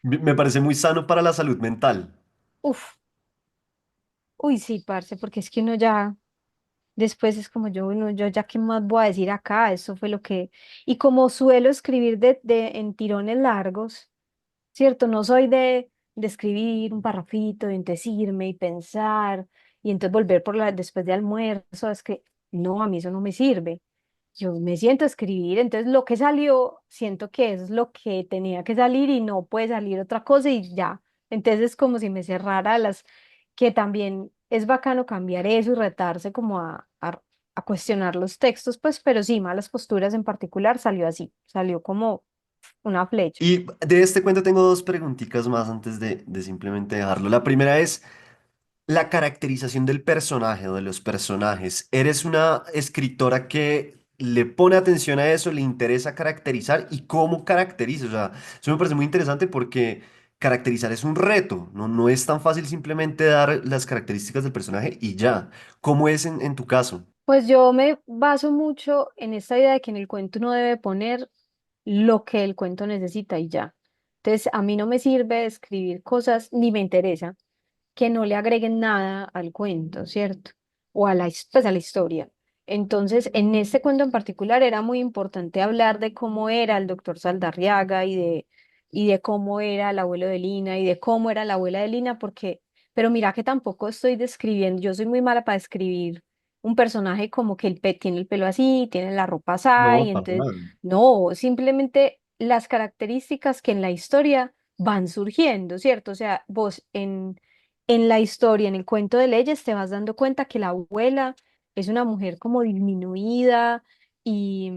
Me parece muy sano para la salud mental. Uf. Uy, sí, parce, porque es que uno ya, después es como yo, uno, yo ya qué más voy a decir acá, eso fue lo que, y como suelo escribir en tirones largos, ¿cierto? No soy de escribir un parrafito, de decirme y pensar, y entonces volver después de almuerzo, es que, no, a mí eso no me sirve. Yo me siento a escribir, entonces lo que salió, siento que es lo que tenía que salir y no puede salir otra cosa y ya. Entonces es como si me cerrara que también es bacano cambiar eso y retarse como a cuestionar los textos, pues, pero sí, malas posturas en particular salió así, salió como una flecha. Y de este cuento tengo dos preguntitas más antes de simplemente dejarlo. La primera es la caracterización del personaje o de los personajes. ¿Eres una escritora que le pone atención a eso, le interesa caracterizar y cómo caracteriza? O sea, eso me parece muy interesante porque caracterizar es un reto, no, no es tan fácil simplemente dar las características del personaje y ya. ¿Cómo es en tu caso? Pues yo me baso mucho en esta idea de que en el cuento uno debe poner lo que el cuento necesita y ya. Entonces, a mí no me sirve escribir cosas, ni me interesa que no le agreguen nada al cuento, ¿cierto? O pues a la historia. Entonces, en este cuento en particular era muy importante hablar de cómo era el doctor Saldarriaga y de cómo era el abuelo de Lina y de cómo era la abuela de Lina, porque, pero mira que tampoco estoy describiendo, yo soy muy mala para describir un personaje como que tiene el pelo así, tiene la ropa así, y No, para entonces, nada. no, simplemente las características que en la historia van surgiendo, ¿cierto? O sea, vos en la historia, en el cuento de Leyes, te vas dando cuenta que la abuela es una mujer como disminuida y,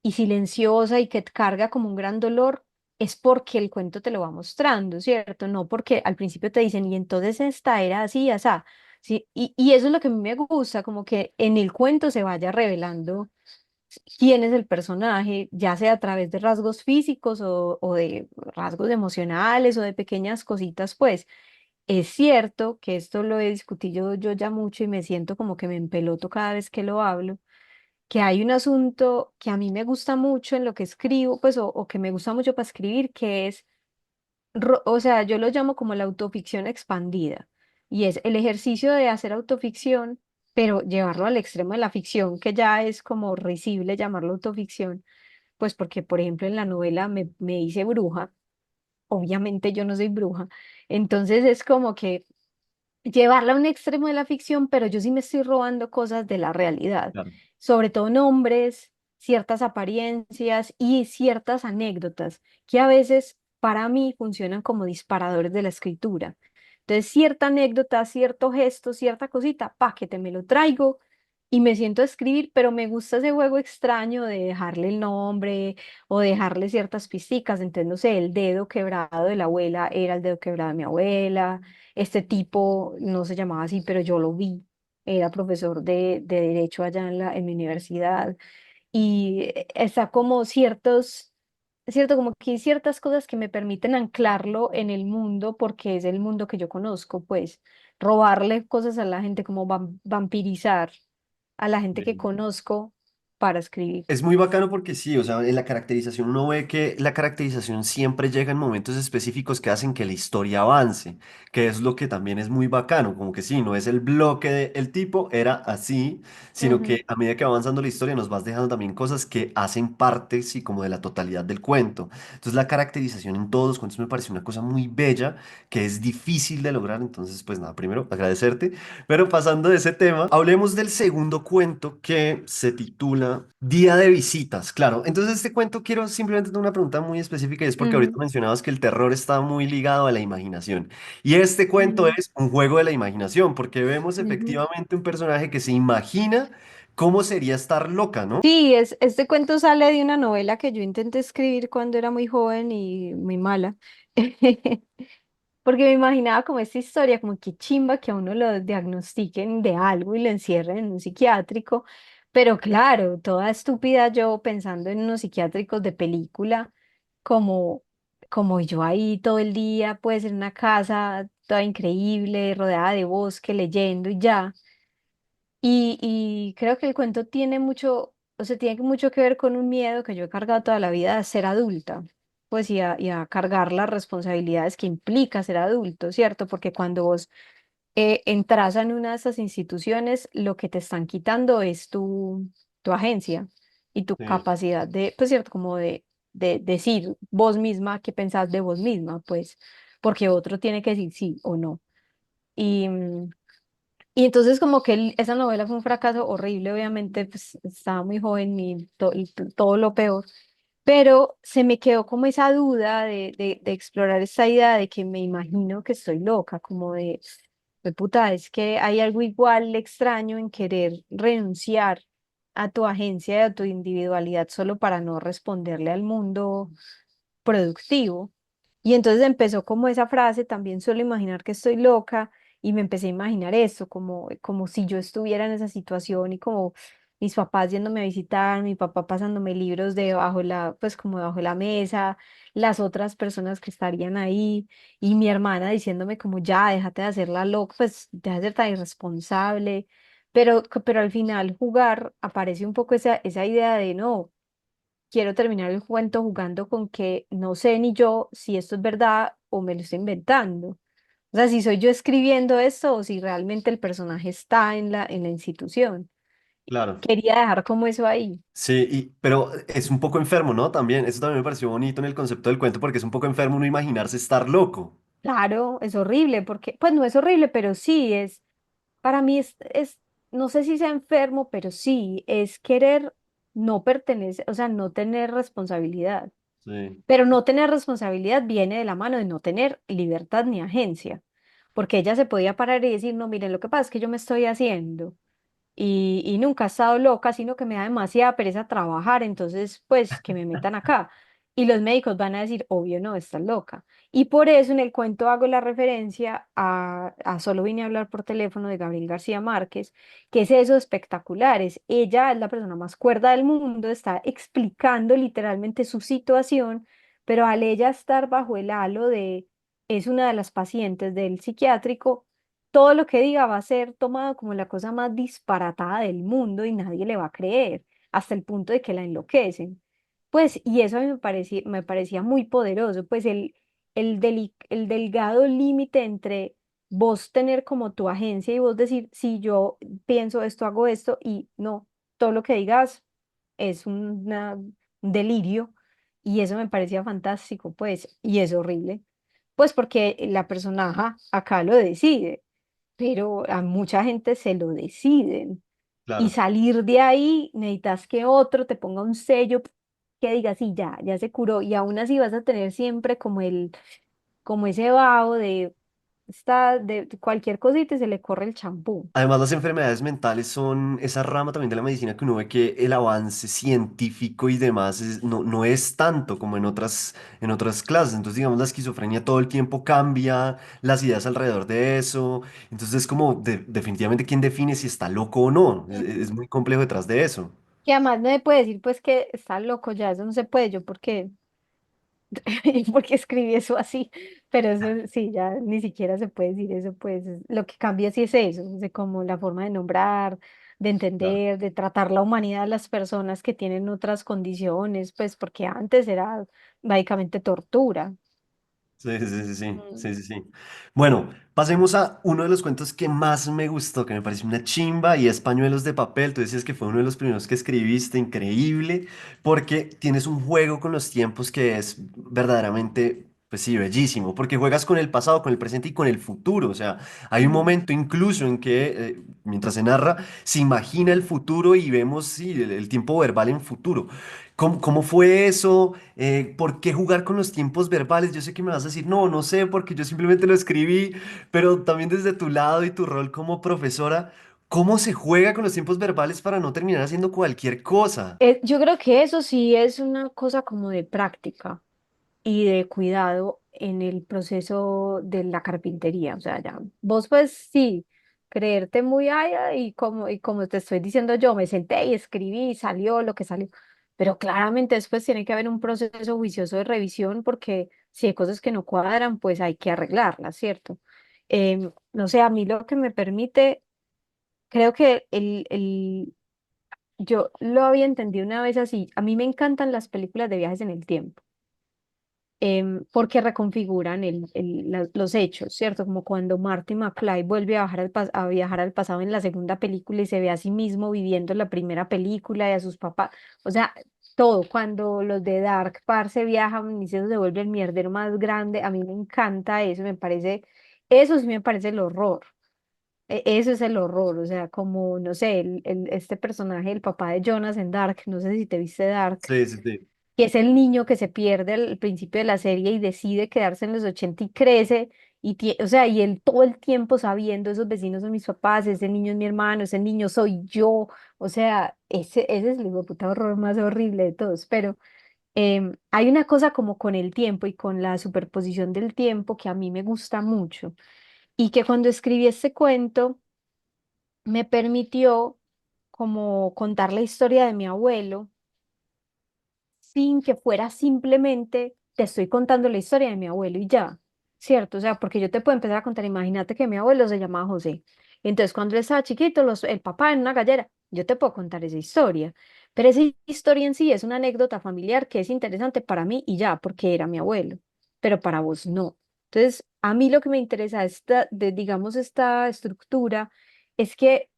y silenciosa y que carga como un gran dolor, es porque el cuento te lo va mostrando, ¿cierto? No porque al principio te dicen, y entonces esta era así, así. Sí, y eso es lo que a mí me gusta, como que en el cuento se vaya revelando quién es el personaje, ya sea a través de rasgos físicos o de rasgos emocionales o de pequeñas cositas, pues. Es cierto que esto lo he discutido yo ya mucho y me siento como que me empeloto cada vez que lo hablo, que hay un asunto que a mí me gusta mucho en lo que escribo, pues, o que me gusta mucho para escribir, que es, o sea, yo lo llamo como la autoficción expandida, y es el ejercicio de hacer autoficción, pero llevarlo al extremo de la ficción, que ya es como risible llamarlo autoficción, pues porque, por ejemplo, en la novela me hice bruja obviamente yo no soy bruja. Entonces es como que llevarla a un extremo de la ficción, pero yo sí me estoy robando cosas de la realidad, Claro. sobre todo nombres, ciertas apariencias y ciertas anécdotas que a veces para mí funcionan como disparadores de la escritura. Entonces, cierta anécdota, cierto gesto, cierta cosita, pa, que te me lo traigo y me siento a escribir, pero me gusta ese juego extraño de dejarle el nombre o dejarle ciertas pisticas. Entonces, no sé, el dedo quebrado de la abuela era el dedo quebrado de mi abuela. Este tipo no se llamaba así, pero yo lo vi. Era profesor de Derecho allá en mi universidad. Y está como cierto, como que hay ciertas cosas que me permiten anclarlo en el mundo porque es el mundo que yo conozco, pues robarle cosas a la gente, como vampirizar a la gente que conozco para escribir. Es muy bacano porque sí, o sea, en la caracterización uno ve que la caracterización siempre llega en momentos específicos que hacen que la historia avance, que es lo que también es muy bacano, como que sí, no es el bloque de el tipo era así, sino Ujú, que a medida que va avanzando la historia nos vas dejando también cosas que hacen parte, sí, como de la totalidad del cuento. Entonces la caracterización en todos los cuentos me parece una cosa muy bella, que es difícil de lograr, entonces pues nada, primero agradecerte. Pero pasando de ese tema, hablemos del segundo cuento que se titula Día de visitas. Claro, entonces este cuento quiero simplemente hacer una pregunta muy específica y es porque ahorita ujú, mencionabas que el terror está muy ligado a la imaginación. Y este cuento ujú, es un juego de la imaginación porque vemos ujú. efectivamente un personaje que se imagina cómo sería estar loca, ¿no? Sí, este cuento sale de una novela que yo intenté escribir cuando era muy joven y muy mala. Porque me imaginaba como esta historia, como que chimba que a uno lo diagnostiquen de algo y lo encierren en un psiquiátrico. Pero claro, toda estúpida yo pensando en unos psiquiátricos de película, como, como yo ahí todo el día, pues en una casa toda increíble, rodeada de bosque, leyendo y ya. Y creo que el cuento tiene mucho, o sea, tiene mucho que ver con un miedo que yo he cargado toda la vida de ser adulta, pues y a cargar las responsabilidades que implica ser adulto, ¿cierto? Porque cuando vos entras en una de esas instituciones, lo que te están quitando es tu agencia y tu Sí. capacidad de, pues, ¿cierto? Como de decir vos misma qué pensás de vos misma, pues, porque otro tiene que decir sí o no. Y, y entonces como que esa novela fue un fracaso horrible, obviamente, pues estaba muy joven y todo lo peor, pero se me quedó como esa duda de explorar esa idea de que me imagino que estoy loca, como de puta, es que hay algo igual extraño en querer renunciar a tu agencia y a tu individualidad solo para no responderle al mundo productivo. Y entonces empezó como esa frase, también suelo imaginar que estoy loca, y me empecé a imaginar eso, como si yo estuviera en esa situación y como mis papás yéndome a visitar, mi papá pasándome libros debajo pues como debajo de la mesa, las otras personas que estarían ahí y mi hermana diciéndome como ya, déjate de hacerla loca, pues deja de ser tan irresponsable. Pero al final jugar aparece un poco esa idea de no, quiero terminar el cuento jugando con que no sé ni yo si esto es verdad o me lo estoy inventando. O sea, si soy yo escribiendo esto o si realmente el personaje está en la institución. Claro. Quería dejar como eso ahí. Sí, pero es un poco enfermo, ¿no? También, eso también me pareció bonito en el concepto del cuento porque es un poco enfermo uno imaginarse estar loco. Claro, es horrible porque, pues no es horrible, pero sí es, para mí no sé si sea enfermo, pero sí, es querer no pertenecer, o sea, no tener responsabilidad. Sí, Pero no tener responsabilidad viene de la mano de no tener libertad ni agencia, porque ella se podía parar y decir, no, miren, lo que pasa es que yo me estoy haciendo y nunca he estado loca, sino que me da demasiada pereza trabajar, entonces pues que me metan acá. Y los médicos van a decir, obvio, no, estás loca. Y por eso en el cuento hago la referencia a Solo vine a hablar por teléfono de Gabriel García Márquez, que es eso espectaculares. Ella es la persona más cuerda del mundo, está explicando literalmente su situación, pero al ella estar bajo el halo de, es una de las pacientes del psiquiátrico, todo lo que diga va a ser tomado como la cosa más disparatada del mundo y nadie le va a creer, hasta el punto de que la enloquecen. Pues, y eso a mí me parecía muy poderoso, pues el delgado límite entre vos tener como tu agencia y vos decir, si yo pienso esto, hago esto, y no, todo lo que digas es un delirio. y eso me parecía fantástico, pues, y es horrible, pues porque la personaje acá lo decide, pero a mucha gente se lo deciden. Y Claro. salir de ahí, necesitas que otro te ponga un sello que diga, sí, ya, ya se curó. Y aún así vas a tener siempre como ese vaho de cualquier cosita y se le corre el champú. Además, las enfermedades mentales son esa rama también de la medicina que uno ve que el avance científico y demás no es tanto como en otras clases. Entonces, digamos, la esquizofrenia todo el tiempo cambia, las ideas alrededor de eso. Entonces, es como definitivamente quién define si está loco o no. Es Ujú. muy complejo detrás de eso. Que además no se puede decir pues que está loco ya, eso no se puede, yo porque, porque escribí eso así, pero eso sí, ya ni siquiera se puede decir eso, pues lo que cambia sí es eso, de como la forma de nombrar, de Claro. entender, de tratar la humanidad de las personas que tienen otras condiciones, pues porque antes era básicamente tortura. Sí, sí, sí, sí, Mm. sí, sí, sí. Bueno, pasemos a uno de los cuentos que más me gustó, que me pareció una chimba, y es Pañuelos de Papel. Tú decías que fue uno de los primeros que escribiste, increíble, porque tienes un juego con los tiempos que es verdaderamente, pues sí, bellísimo, porque juegas con el pasado, con el presente y con el futuro. O sea, hay un Mm. momento incluso en que, mientras se narra, se imagina el futuro y vemos, sí, el tiempo verbal en futuro. ¿Cómo fue eso? ¿Por qué jugar con los tiempos verbales? Yo sé que me vas a decir, no, no sé, porque yo simplemente lo escribí, pero también desde tu lado y tu rol como profesora, ¿cómo se juega con los tiempos verbales para no terminar haciendo cualquier cosa? Yo creo que eso sí es una cosa como de práctica y de cuidado en el proceso de la carpintería. O sea, ya, vos pues sí, creerte muy allá y como te estoy diciendo yo, me senté y escribí y salió lo que salió. Pero claramente después tiene que haber un proceso juicioso de revisión porque si hay cosas que no cuadran, pues hay que arreglarlas, ¿cierto? No sé, a mí lo que me permite, creo que yo lo había entendido una vez así, a mí me encantan las películas de viajes en el tiempo porque reconfiguran los hechos, ¿cierto? Como cuando Marty McFly vuelve a a viajar al pasado en la segunda película y se ve a sí mismo viviendo la primera película y a sus papás. O sea, todo, cuando los de Dark Parse viajan y se vuelve el mierdero más grande, a mí me encanta eso, me parece, eso sí me parece el horror. Eso es el horror, o sea, como, no sé, este personaje, el papá de Jonas en Dark, no sé si te viste Dark, Sí, sí, sí. que es el niño que se pierde al principio de la serie y decide quedarse en los 80 y crece, o sea, y él todo el tiempo sabiendo, esos vecinos son mis papás, ese niño es mi hermano, ese niño soy yo, o sea, ese es el hijo de puta horror más horrible de todos, pero hay una cosa como con el tiempo y con la superposición del tiempo que a mí me gusta mucho y que cuando escribí este cuento me permitió como contar la historia de mi abuelo sin que fuera simplemente te estoy contando la historia de mi abuelo y ya, ¿cierto? O sea, porque yo te puedo empezar a contar, imagínate que mi abuelo se llamaba José. Entonces, cuando él estaba chiquito, el papá en una gallera, yo te puedo contar esa historia. Pero esa historia en sí es una anécdota familiar que es interesante para mí y ya, porque era mi abuelo, pero para vos no. Entonces, a mí lo que me interesa digamos, esta estructura es que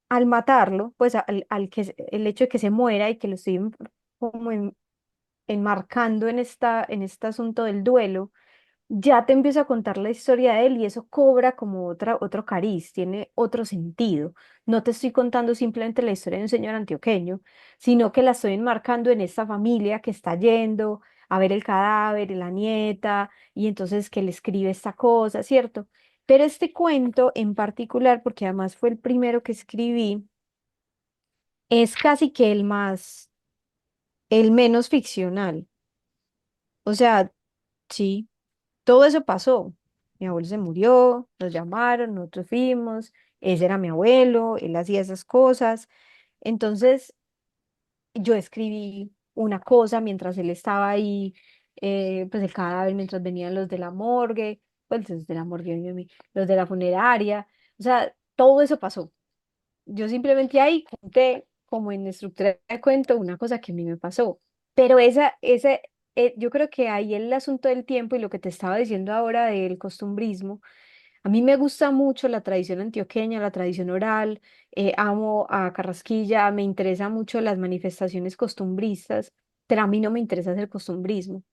al matarlo, pues el hecho de que se muera y que lo estoy como enmarcando en este asunto del duelo, ya te empiezo a contar la historia de él y eso cobra como otro cariz, tiene otro sentido. No te estoy contando simplemente la historia de un señor antioqueño, sino que la estoy enmarcando en esta familia que está yendo a ver el cadáver, y la nieta, y entonces que le escribe esta cosa, ¿cierto? Pero este cuento en particular, porque además fue el primero que escribí, es casi que el menos ficcional. O sea, sí, todo eso pasó. Mi abuelo se murió, nos llamaron, nosotros fuimos, ese era mi abuelo, él hacía esas cosas. Entonces, yo escribí una cosa mientras él estaba ahí, pues el cadáver, mientras venían los de la morgue, pues los de la morgue, oye, los de la funeraria. O sea, todo eso pasó. Yo simplemente ahí conté, como en estructura de cuento, una cosa que a mí me pasó. Pero yo creo que ahí el asunto del tiempo y lo que te estaba diciendo ahora del costumbrismo, a mí me gusta mucho la tradición antioqueña, la tradición oral, amo a Carrasquilla, me interesa mucho las manifestaciones costumbristas, pero a mí no me interesa hacer costumbrismo,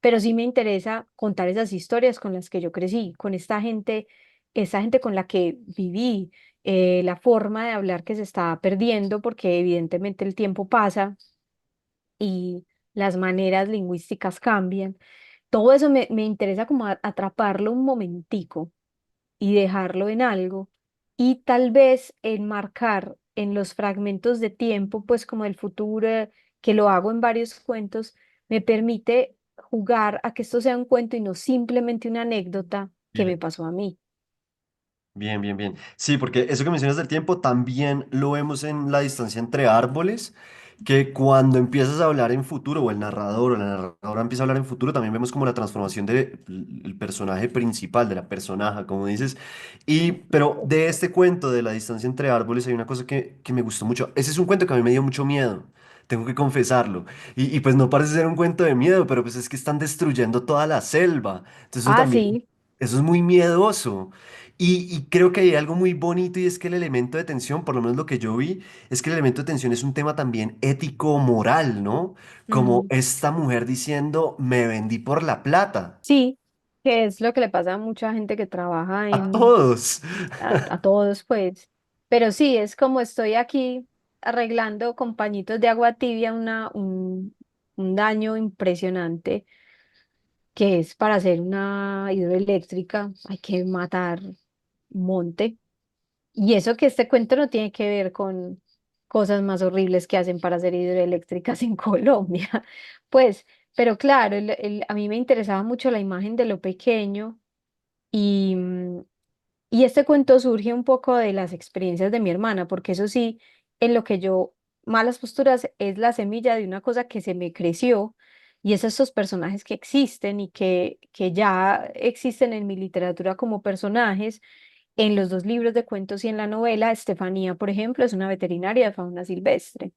pero sí me interesa contar esas historias con las que yo crecí, con esta gente con la que viví, la forma de hablar que se está perdiendo, porque evidentemente el tiempo pasa y las maneras lingüísticas cambian. Todo eso me interesa como atraparlo un momentico y dejarlo en algo y tal vez enmarcar en los fragmentos de tiempo, pues como el futuro, que lo hago en varios cuentos, me permite jugar a que esto sea un cuento y no simplemente una anécdota que me pasó a mí. Bien, bien, bien. Sí, porque eso que mencionas del tiempo también lo vemos en la distancia entre árboles, que cuando empiezas a hablar en futuro, o el narrador o la narradora empieza a hablar en futuro, también vemos como la transformación del personaje principal, de la personaje, como dices. Pero de este cuento de la distancia entre árboles hay una cosa que me gustó mucho. Ese es un cuento que a mí me dio mucho miedo. Tengo que confesarlo. Pues no parece ser un cuento de miedo, pero pues es que están destruyendo toda la selva. Entonces eso Ah, también, sí. eso es muy miedoso. Y creo que hay algo muy bonito y es que el elemento de tensión, por lo menos lo que yo vi, es que el elemento de tensión es un tema también ético-moral, ¿no? Como Mm, esta mujer diciendo, me vendí por la plata. sí, que es lo que le pasa a mucha gente que trabaja A todos. a todos, pues. Pero sí, es como estoy aquí arreglando con pañitos de agua tibia un daño impresionante que es para hacer una hidroeléctrica, hay que matar un monte. Y eso que este cuento no tiene que ver con cosas más horribles que hacen para hacer hidroeléctricas en Colombia. Pues, pero claro, a mí me interesaba mucho la imagen de lo pequeño y, y este cuento surge un poco de las experiencias de mi hermana, porque eso sí, en lo que yo, malas posturas, es la semilla de una cosa que se me creció, y es estos personajes que existen y que ya existen en mi literatura como personajes. En los dos libros de cuentos y en la novela, Estefanía, por ejemplo, es una veterinaria de fauna silvestre.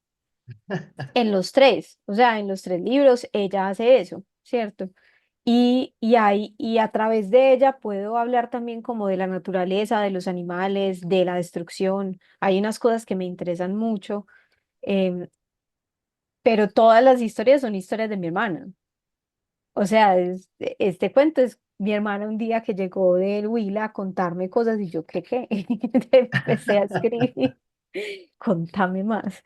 En los tres, o sea, en los tres libros ella hace eso, ¿cierto? Y a través de ella puedo hablar también como de la naturaleza, de los animales, de la destrucción. Hay unas cosas que me interesan mucho, em, pero todas las historias son historias de mi hermana. O sea, este cuento es mi hermana un día que llegó del Huila a contarme cosas y yo, ¿qué? Empecé a escribir, contame más.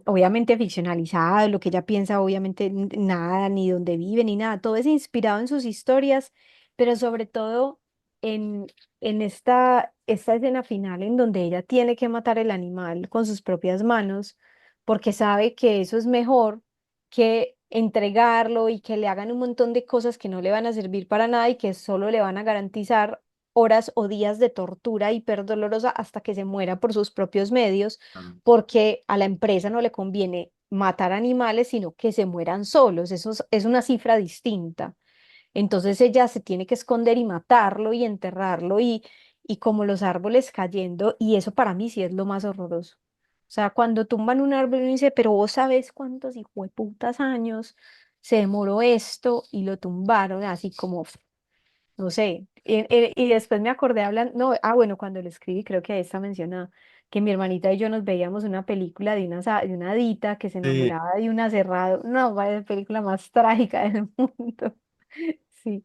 Obviamente ficcionalizado, lo que ella piensa, obviamente nada, ni dónde vive, ni nada, todo es inspirado en sus historias, pero sobre todo en, en esta escena final en donde ella tiene que matar el animal con sus propias manos, porque sabe que eso es mejor que entregarlo y que le hagan un montón de cosas que no le van a servir para nada y que solo le van a garantizar horas o días de tortura hiperdolorosa hasta que se muera por sus propios medios porque a la empresa no le conviene matar animales, sino que se mueran solos. Eso es una cifra distinta. Entonces ella se tiene que esconder y matarlo y enterrarlo y como los árboles cayendo, y eso para mí sí es lo más horroroso. O sea, cuando tumban un árbol y uno dice, pero vos sabés cuántos hijueputas años se demoró esto y lo tumbaron, así como no sé, y después me acordé hablando, no, bueno, cuando lo escribí creo que ahí está mencionado, que mi hermanita y yo nos veíamos una película de una hadita que se Sí, enamoraba de un aserrado, no, vaya película más trágica del mundo. Sí.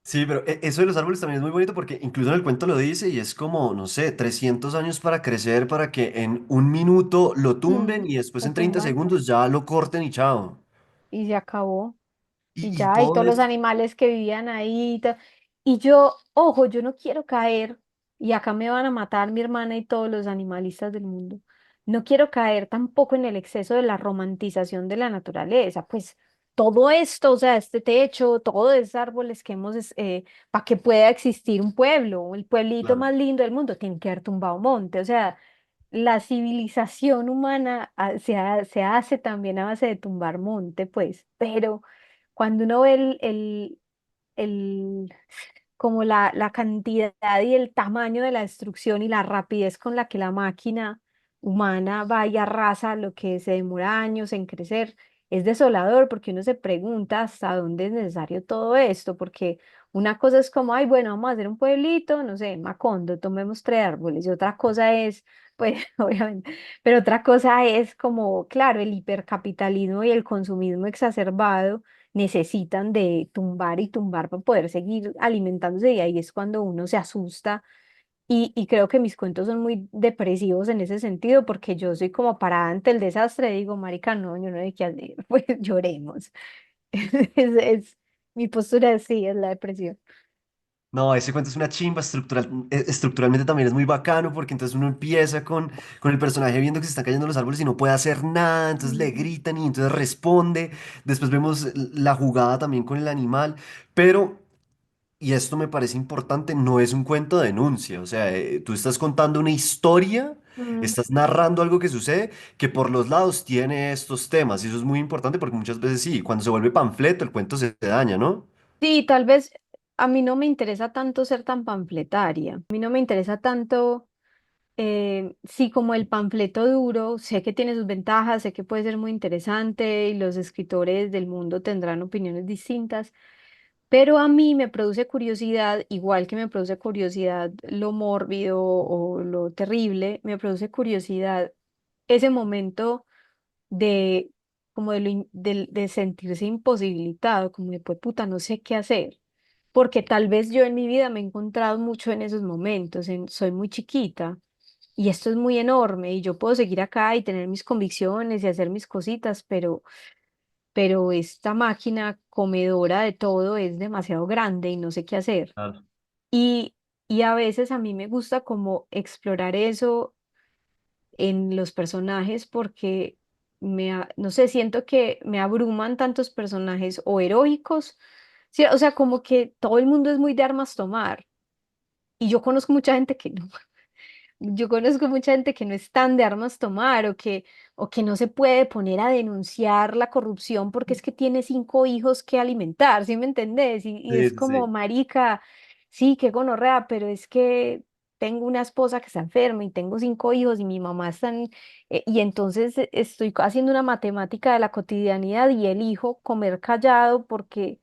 sí, pero eso de los árboles también es muy bonito porque incluso en el cuento lo dice y es como, no sé, 300 años para crecer para que en un minuto lo tumben Mm, y después lo en 30 tumban segundos ya lo corten y chao. y se acabó. Y Y ya, y todo todos los es... animales que vivían ahí. Y yo, ojo, yo no quiero caer, y acá me van a matar mi hermana y todos los animalistas del mundo. No quiero caer tampoco en el exceso de la romantización de la naturaleza. Pues todo esto, o sea, este techo, todos esos árboles que para que pueda existir un pueblo, el pueblito Claro. más lindo del mundo, tiene que haber tumbado monte. O sea, la civilización humana se hace también a base de tumbar monte, pues, pero cuando uno ve el, como la cantidad y el tamaño de la destrucción y la rapidez con la que la máquina humana va y arrasa lo que se demora años en crecer, es desolador porque uno se pregunta hasta dónde es necesario todo esto, porque una cosa es como, ay, bueno, vamos a hacer un pueblito, no sé, Macondo, tomemos 3 árboles, y otra cosa es, pues, obviamente, pero otra cosa es como, claro, el hipercapitalismo y el consumismo exacerbado necesitan de tumbar y tumbar para poder seguir alimentándose y ahí es cuando uno se asusta y creo que mis cuentos son muy depresivos en ese sentido porque yo soy como parada ante el desastre y digo, marica, no, yo no sé qué hacer, pues lloremos. Mi postura sí, es la depresión. No, ese cuento es una chimba, estructuralmente también es muy bacano porque entonces uno empieza con el personaje viendo que se están cayendo los árboles y no puede hacer nada, entonces le Ujú. gritan y entonces responde, después vemos la jugada también con el animal, pero, y esto me parece importante, no es un cuento de denuncia, o sea, tú estás contando una historia, Mm. estás narrando algo que sucede que por los lados tiene estos temas y eso es muy importante porque muchas veces sí, cuando se vuelve panfleto el cuento se daña, ¿no? Sí, tal vez a mí no me interesa tanto ser tan panfletaria, a mí no me interesa tanto, sí, como el panfleto duro, sé que tiene sus ventajas, sé que puede ser muy interesante y los escritores del mundo tendrán opiniones distintas. Pero a mí me produce curiosidad, igual que me produce curiosidad lo mórbido o lo terrible, me produce curiosidad ese momento de como de sentirse imposibilitado, como de pues puta, no sé qué hacer. Porque tal vez yo en mi vida me he encontrado mucho en esos momentos, soy muy chiquita y esto es muy enorme y yo puedo seguir acá y tener mis convicciones y hacer mis cositas, pero esta máquina comedora de todo es demasiado grande y no sé qué hacer. Claro. Y, y a veces a mí me gusta como explorar eso en los personajes porque no sé, siento que me abruman tantos personajes o heroicos, sí, o sea, como que todo el mundo es muy de armas tomar y yo conozco mucha gente que no. Yo conozco mucha gente que no es tan de armas tomar o que no se puede poner a denunciar la corrupción porque es que tiene 5 hijos que alimentar, ¿sí me entendés? Y Sí, es sí, como, sí. marica, sí, qué gonorrea, pero es que tengo una esposa que está enferma y tengo 5 hijos y mi mamá está y entonces estoy haciendo una matemática de la cotidianidad y elijo comer callado porque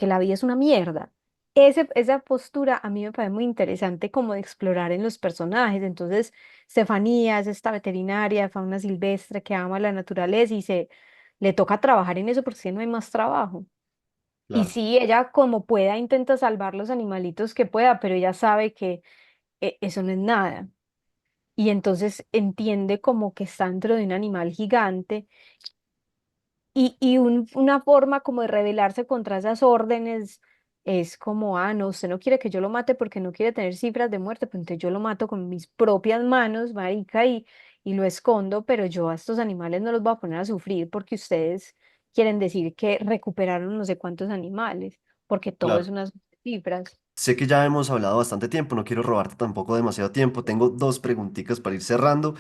la vida es una mierda. Esa postura a mí me parece muy interesante como de explorar en los personajes. Entonces, Estefanía es esta veterinaria de fauna silvestre que ama la naturaleza y le toca trabajar en eso porque si no hay más trabajo. Y Claro. sí, ella como pueda intenta salvar los animalitos que pueda, pero ella sabe que eso no es nada. Y entonces entiende como que está dentro de un animal gigante una forma como de rebelarse contra esas órdenes es como, ah, no, usted no quiere que yo lo mate porque no quiere tener cifras de muerte, pues entonces yo lo mato con mis propias manos, marica, y lo escondo, pero yo a estos animales no los voy a poner a sufrir porque ustedes quieren decir que recuperaron no sé cuántos animales, porque todo es Claro. unas cifras. Sé que ya hemos hablado bastante tiempo, no quiero robarte tampoco demasiado tiempo. Tengo dos preguntitas para ir cerrando.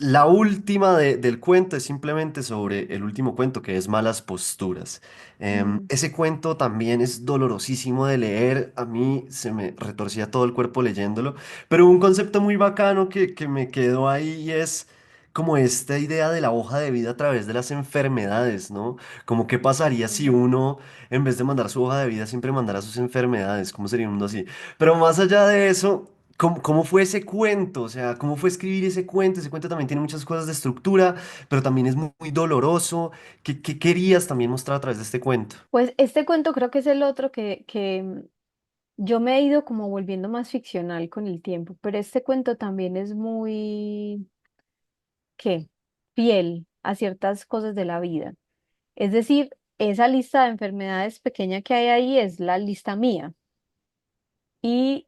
La última del cuento es simplemente sobre el último cuento, que es Malas Posturas. Mm. Ese cuento también es dolorosísimo de leer. A mí se me retorcía todo el cuerpo leyéndolo. Pero un concepto muy bacano que me quedó ahí y es como esta idea de la hoja de vida a través de las enfermedades, ¿no? Como qué pasaría si Mm. uno, en vez de mandar su hoja de vida, siempre mandara sus enfermedades. ¿Cómo sería un mundo así? Pero más allá de eso... ¿Cómo fue ese cuento? O sea, ¿cómo fue escribir ese cuento? Ese cuento también tiene muchas cosas de estructura, pero también es muy doloroso. ¿Qué querías también mostrar a través de este cuento? Pues este cuento creo que es el otro que yo me he ido como volviendo más ficcional con el tiempo, pero este cuento también es muy, ¿qué? Fiel a ciertas cosas de la vida. Es decir, esa lista de enfermedades pequeña que hay ahí es la lista mía. Y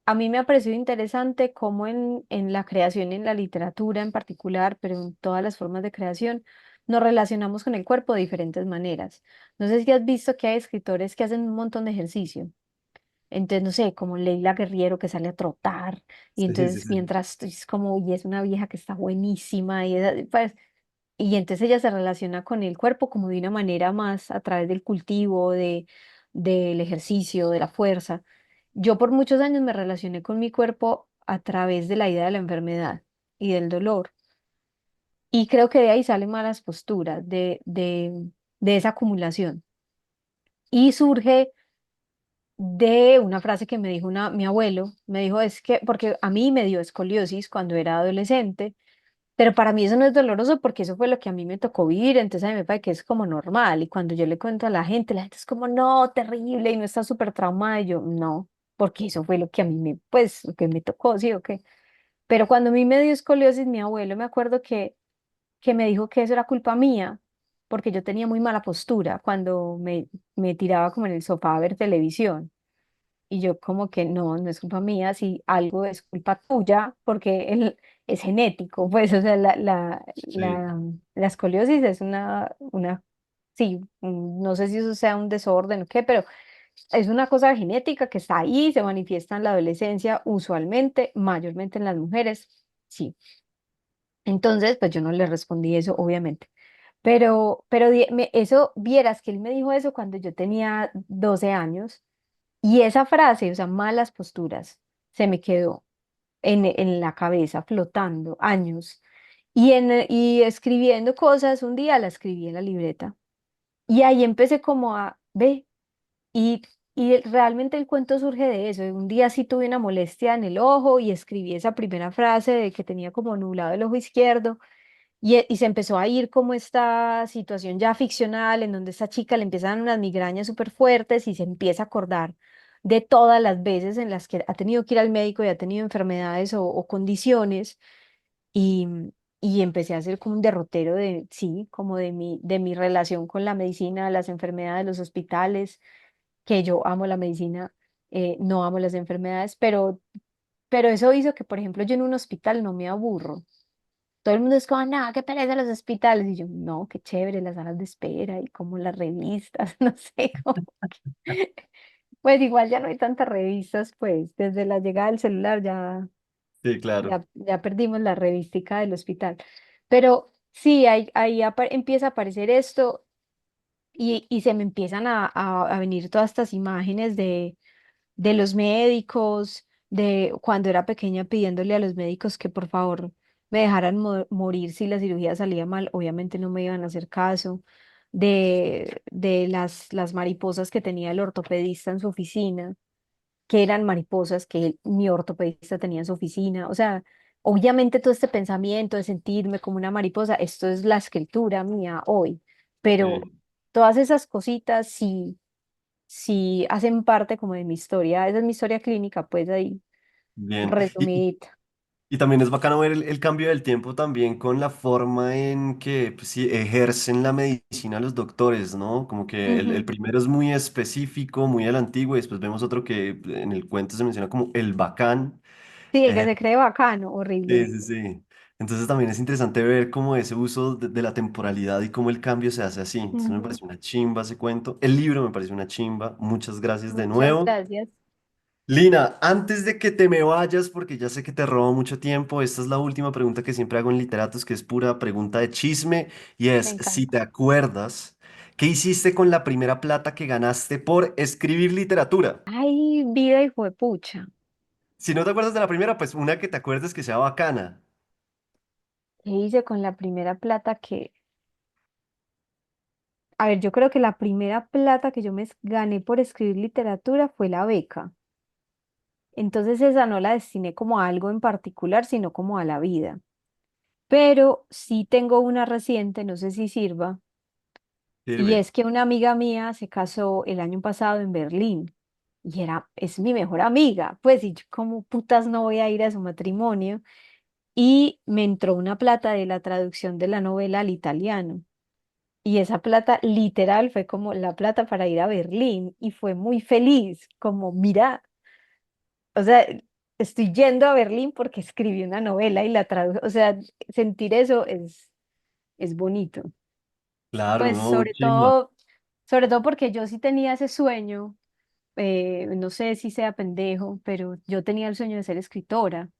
a mí me ha parecido interesante cómo en la creación, en la literatura en particular, pero en todas las formas de creación, nos relacionamos con el cuerpo de diferentes maneras. No sé si has visto que hay escritores que hacen un montón de ejercicio. Entonces, no sé, como Leila Guerriero que sale a trotar y Sí, sí, entonces sí. mientras es como, y es una vieja que está buenísima pues, y entonces ella se relaciona con el cuerpo como de una manera más a través del cultivo, del ejercicio, de la fuerza. Yo por muchos años me relacioné con mi cuerpo a través de la idea de la enfermedad y del dolor. Y creo que de ahí salen malas posturas, de esa acumulación. Y surge de una frase que me dijo mi abuelo, me dijo, es que, porque a mí me dio escoliosis cuando era adolescente, pero para mí eso no es doloroso porque eso fue lo que a mí me tocó vivir, entonces a mí me parece que es como normal. Y cuando yo le cuento a la gente es como, no, terrible, y no está súper traumada, y yo, no, porque eso fue lo que a mí me, pues, lo que me tocó, sí, o qué. Pero cuando a mí me dio escoliosis, mi abuelo, me acuerdo que me dijo que eso era culpa mía, porque yo tenía muy mala postura cuando me tiraba como en el sofá a ver televisión. Y yo como que no, no es culpa mía, si algo es culpa tuya, porque es genético, pues, o sea, Sí, la escoliosis es sí, no sé si eso sea un desorden o qué, pero es una cosa genética que está ahí, se manifiesta en la adolescencia, usualmente, mayormente en las mujeres, sí. Entonces, pues yo no le respondí eso, obviamente. Pero eso, vieras que él me dijo eso cuando yo tenía 12 años. Y esa frase, o sea, malas posturas, se me quedó en la cabeza flotando años. Y escribiendo cosas, un día la escribí en la libreta. Y ahí empecé como a, ve, y, y realmente el cuento surge de eso. Un día sí tuve una molestia en el ojo y escribí esa primera frase de que tenía como nublado el ojo izquierdo. Y se empezó a ir como esta situación ya ficcional en donde esta chica le empiezan unas migrañas súper fuertes y se empieza a acordar de todas las veces en las que ha tenido que ir al médico y ha tenido enfermedades o condiciones y, y empecé a hacer como un derrotero de, sí, como de mi relación con la medicina, las enfermedades, los hospitales, que yo amo la medicina, no amo las enfermedades, pero eso hizo que, por ejemplo, yo en un hospital no me aburro. Todo el mundo es como, no, qué pereza los hospitales. Y yo, no, qué chévere las salas de espera y como las revistas, no sé, como pues igual ya no hay tantas revistas, pues desde la llegada del celular sí, claro. ya perdimos la revística del hospital. Pero sí, ahí empieza a aparecer esto y se me empiezan a venir todas estas imágenes de los médicos, de cuando era pequeña pidiéndole a los médicos que por favor me dejaran morir si la cirugía salía mal, obviamente no me iban a hacer caso, de las mariposas que tenía el ortopedista en su oficina, que eran mariposas que mi ortopedista tenía en su oficina, o sea, obviamente todo este pensamiento de sentirme como una mariposa, esto es la escritura mía hoy, pero Sí. todas esas cositas sí hacen parte como de mi historia. Esa es mi historia clínica, pues ahí Bien. resumidita. Y también es bacano ver el cambio del tiempo también con la forma en que pues, sí, ejercen la medicina los doctores, ¿no? Como que el Ujú. primero es muy específico, muy a la antigua, y después vemos otro que en el cuento se menciona como el bacán. Sí, el que Eh, se cree bacano, horrible. sí, sí, sí. Entonces también es interesante ver cómo ese uso de la temporalidad y cómo el cambio se hace así. Entonces me Ujú. parece una chimba ese cuento. El libro me parece una chimba. Muchas gracias de Muchas nuevo. gracias. Lina, antes de que te me vayas, porque ya sé que te robo mucho tiempo, esta es la última pregunta que siempre hago en Literatos, que es pura pregunta de chisme, y Me es, si encanta. te acuerdas, ¿qué hiciste con la primera plata que ganaste por escribir literatura? Ay, vida hijo de pucha. Si no te acuerdas de la primera, pues una que te acuerdes que sea bacana. ¿Qué hice con la primera plata que... A ver, yo creo que la primera plata que yo me gané por escribir literatura fue la beca. Entonces esa no la destiné como a algo en particular, sino como a la vida. Pero sí tengo una reciente, no sé si sirva, y Sirve. es que una amiga mía se casó el año pasado en Berlín y es mi mejor amiga, pues y yo como putas no voy a ir a su matrimonio y me entró una plata de la traducción de la novela al italiano y esa plata literal fue como la plata para ir a Berlín y fue muy feliz, como mira, o sea, estoy yendo a Berlín porque escribí una novela y la traduje, o sea, sentir eso es bonito. Claro, Pues no, muy chimba. sobre todo porque yo sí tenía ese sueño, no sé si sea pendejo, pero yo tenía el sueño de ser escritora.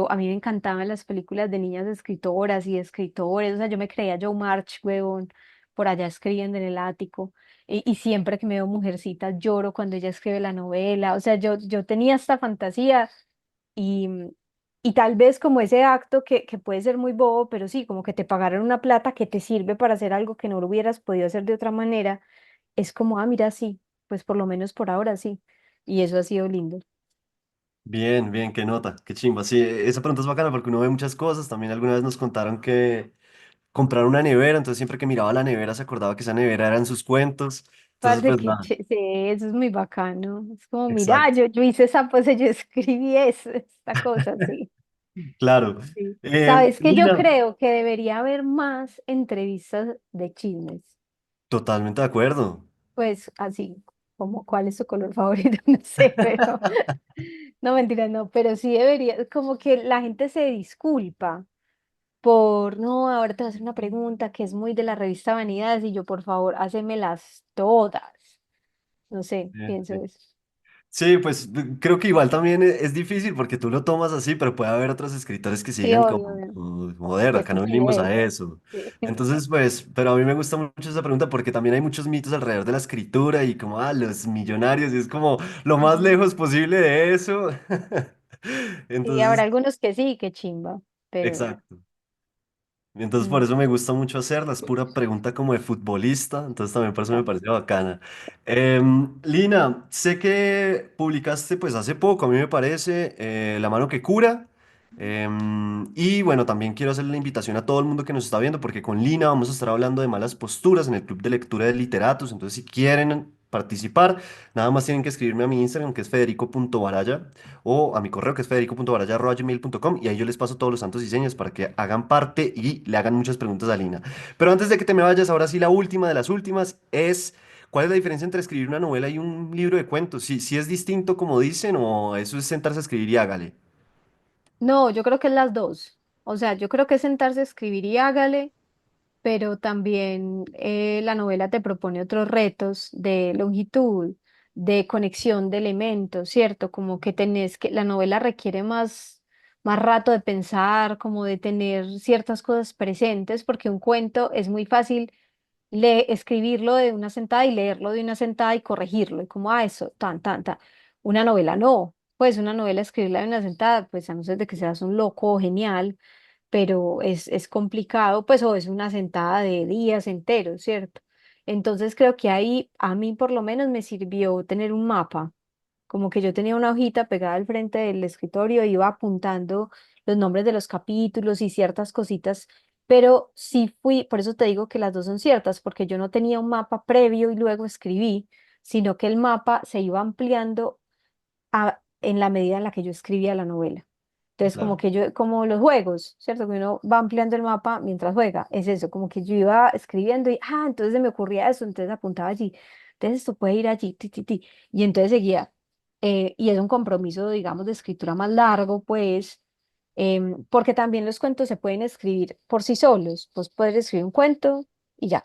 A mí me encantaban las películas de niñas escritoras y escritores, o sea, yo me creía Joe March, huevón, por allá escribiendo en el ático, y siempre que me veo mujercita lloro cuando ella escribe la novela, o sea, yo tenía esta fantasía y, Y tal vez como ese acto que puede ser muy bobo, pero sí, como que te pagaron una plata que te sirve para hacer algo que no lo hubieras podido hacer de otra manera, es como, ah, mira, sí, pues por lo menos por ahora sí. Y eso ha sido lindo. Bien, bien, qué nota, qué chimba. Sí, esa pregunta es bacana porque uno ve muchas cosas. También alguna vez nos contaron que compraron una nevera, entonces siempre que miraba la nevera se acordaba que esa nevera eran sus cuentos. Entonces, Parce, pues nada, sí, eso es muy bacano. Es como, mira, exacto, yo hice esa pose, yo escribí eso, esta cosa, sí. claro. Sí. Sabes que yo Lina, creo que debería haber más entrevistas de chismes. totalmente de acuerdo. Pues así, como cuál es su color favorito, no sé, pero no mentira, no, pero sí debería, como que la gente se disculpa por, no, ahora te voy a hacer una pregunta que es muy de la revista Vanidades y yo, por favor, hácemelas todas. No sé, pienso Sí. eso. Sí, pues creo que igual también es difícil porque tú lo tomas así, pero puede haber otros escritores que Sí, sigan obvio, como, obvio. joder, Qué acá no venimos estupidez. a eso. Sí. Entonces, pues, pero a mí me gusta mucho esa pregunta porque también hay muchos mitos alrededor de la escritura y como, los millonarios, y es como lo más Ujú. lejos posible de eso. Sí, habrá Entonces, algunos que sí, qué chimba, pero exacto. Entonces por mm, eso me gusta mucho hacerla, es pura pregunta como de futbolista, entonces también por eso me ya. parece bacana. Lina, sé que publicaste pues hace poco, a mí me parece, La mano que cura, y bueno, también quiero hacerle la invitación a todo el mundo que nos está viendo, porque con Lina vamos a estar hablando de malas posturas en el Club de Lectura de Literatos, entonces si quieren participar, nada más tienen que escribirme a mi Instagram que es federico.baraya o a mi correo que es federico.baraya@gmail.com y ahí yo les paso todos los santos y señas para que hagan parte y le hagan muchas preguntas a Lina. Pero antes de que te me vayas, ahora sí la última de las últimas es, ¿cuál es la diferencia entre escribir una novela y un libro de cuentos? Si es distinto como dicen o eso es sentarse a escribir y hágale. No, yo creo que es las dos. O sea, yo creo que es sentarse a escribir y hágale, pero también la novela te propone otros retos de longitud, de conexión de elementos, ¿cierto? Como que tenés que, la novela requiere más rato de pensar, como de tener ciertas cosas presentes, porque un cuento es muy fácil escribirlo de una sentada y leerlo de una sentada y corregirlo, y como, ah, eso, tan, tan, tan. Una novela no, pues una novela escribirla de una sentada, pues a no ser de que seas un loco o genial, pero es complicado, pues, o es una sentada de días enteros, ¿cierto? Entonces creo que ahí a mí por lo menos me sirvió tener un mapa, como que yo tenía una hojita pegada al frente del escritorio, iba apuntando los nombres de los capítulos y ciertas cositas, pero sí fui, por eso te digo que las dos son ciertas, porque yo no tenía un mapa previo y luego escribí, sino que el mapa se iba ampliando en la medida en la que yo escribía la novela. Entonces, como Claro. que yo, como los juegos, ¿cierto? Que uno va ampliando el mapa mientras juega. Es eso, como que yo iba escribiendo y, entonces se me ocurría eso, entonces apuntaba allí. Entonces, esto puede ir allí, ti, ti, ti. Y entonces seguía. Y es un compromiso, digamos, de escritura más largo, pues, porque también los cuentos se pueden escribir por sí solos. Pues puedes escribir un cuento y ya.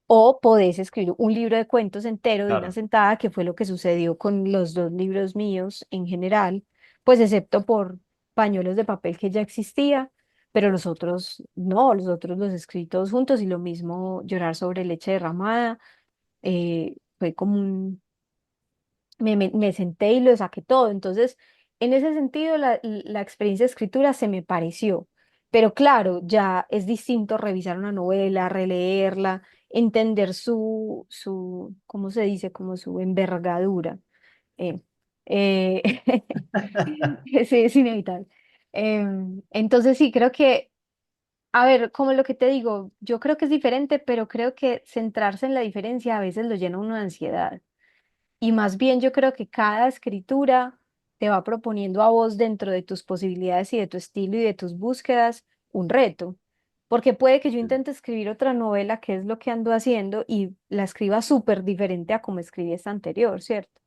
O podés escribir un libro de cuentos entero de una Claro. sentada, que fue lo que sucedió con los dos libros míos en general, pues excepto por pañuelos de papel que ya existía, pero los otros no, los otros los escribí todos juntos y lo mismo Llorar sobre leche derramada, fue como me senté y lo saqué todo. Entonces, en ese sentido, la experiencia de escritura se me pareció. Pero claro, ya es distinto revisar una novela, releerla, entender ¿cómo se dice? Como su envergadura. Eh, eh, sí, es inevitable. Entonces, sí, creo que, a ver, como lo que te digo, yo creo que es diferente, pero creo que centrarse en la diferencia a veces lo llena uno de ansiedad. Y más bien yo creo que cada escritura te va proponiendo a vos dentro de tus posibilidades y de tu estilo y de tus búsquedas un reto. Porque puede que yo intente escribir otra novela, que es lo que ando haciendo, y la escriba súper diferente a como escribí esta anterior, ¿cierto?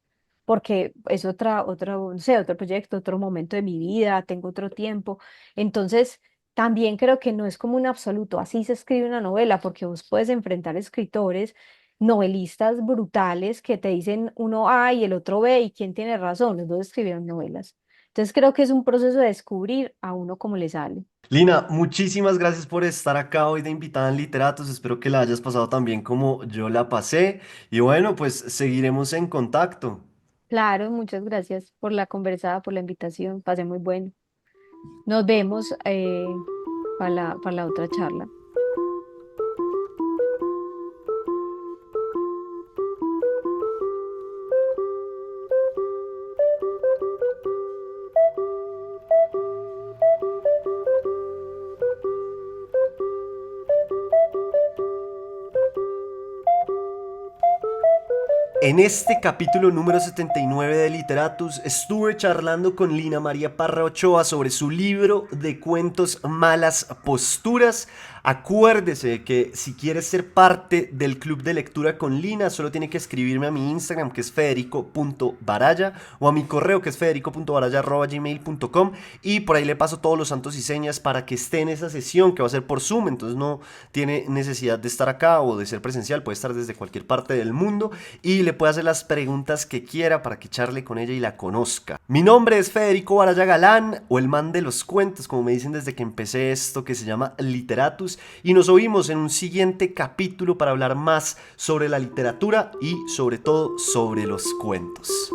Porque es no sé, otro proyecto, otro momento de mi vida, tengo otro tiempo. Entonces, también creo que no es como un absoluto, así se escribe una novela, porque vos puedes enfrentar escritores novelistas brutales que te dicen uno A y el otro B y quién tiene razón, los dos escribieron novelas. Entonces creo que es un proceso de descubrir a uno cómo le sale. Lina, muchísimas gracias por estar acá hoy de invitada en Literatos. Espero que la hayas pasado tan bien como yo la pasé. Y bueno, pues seguiremos en contacto. Claro, muchas gracias por la conversada, por la invitación, pasé muy bueno. Nos vemos para la otra charla. En este capítulo número 79 de Literatus estuve charlando con Lina María Parra Ochoa sobre su libro de cuentos Malas Posturas. Acuérdese que si quieres ser parte del club de lectura con Lina, solo tiene que escribirme a mi Instagram, que es federico.baraya, o a mi correo, que es federico.baraya@gmail.com, y por ahí le paso todos los santos y señas para que esté en esa sesión, que va a ser por Zoom, entonces no tiene necesidad de estar acá o de ser presencial, puede estar desde cualquier parte del mundo y le puede hacer las preguntas que quiera para que charle con ella y la conozca. Mi nombre es Federico Baraya Galán, o el man de los cuentos, como me dicen desde que empecé esto que se llama Literatus, y nos oímos en un siguiente capítulo para hablar más sobre la literatura y sobre todo sobre los cuentos.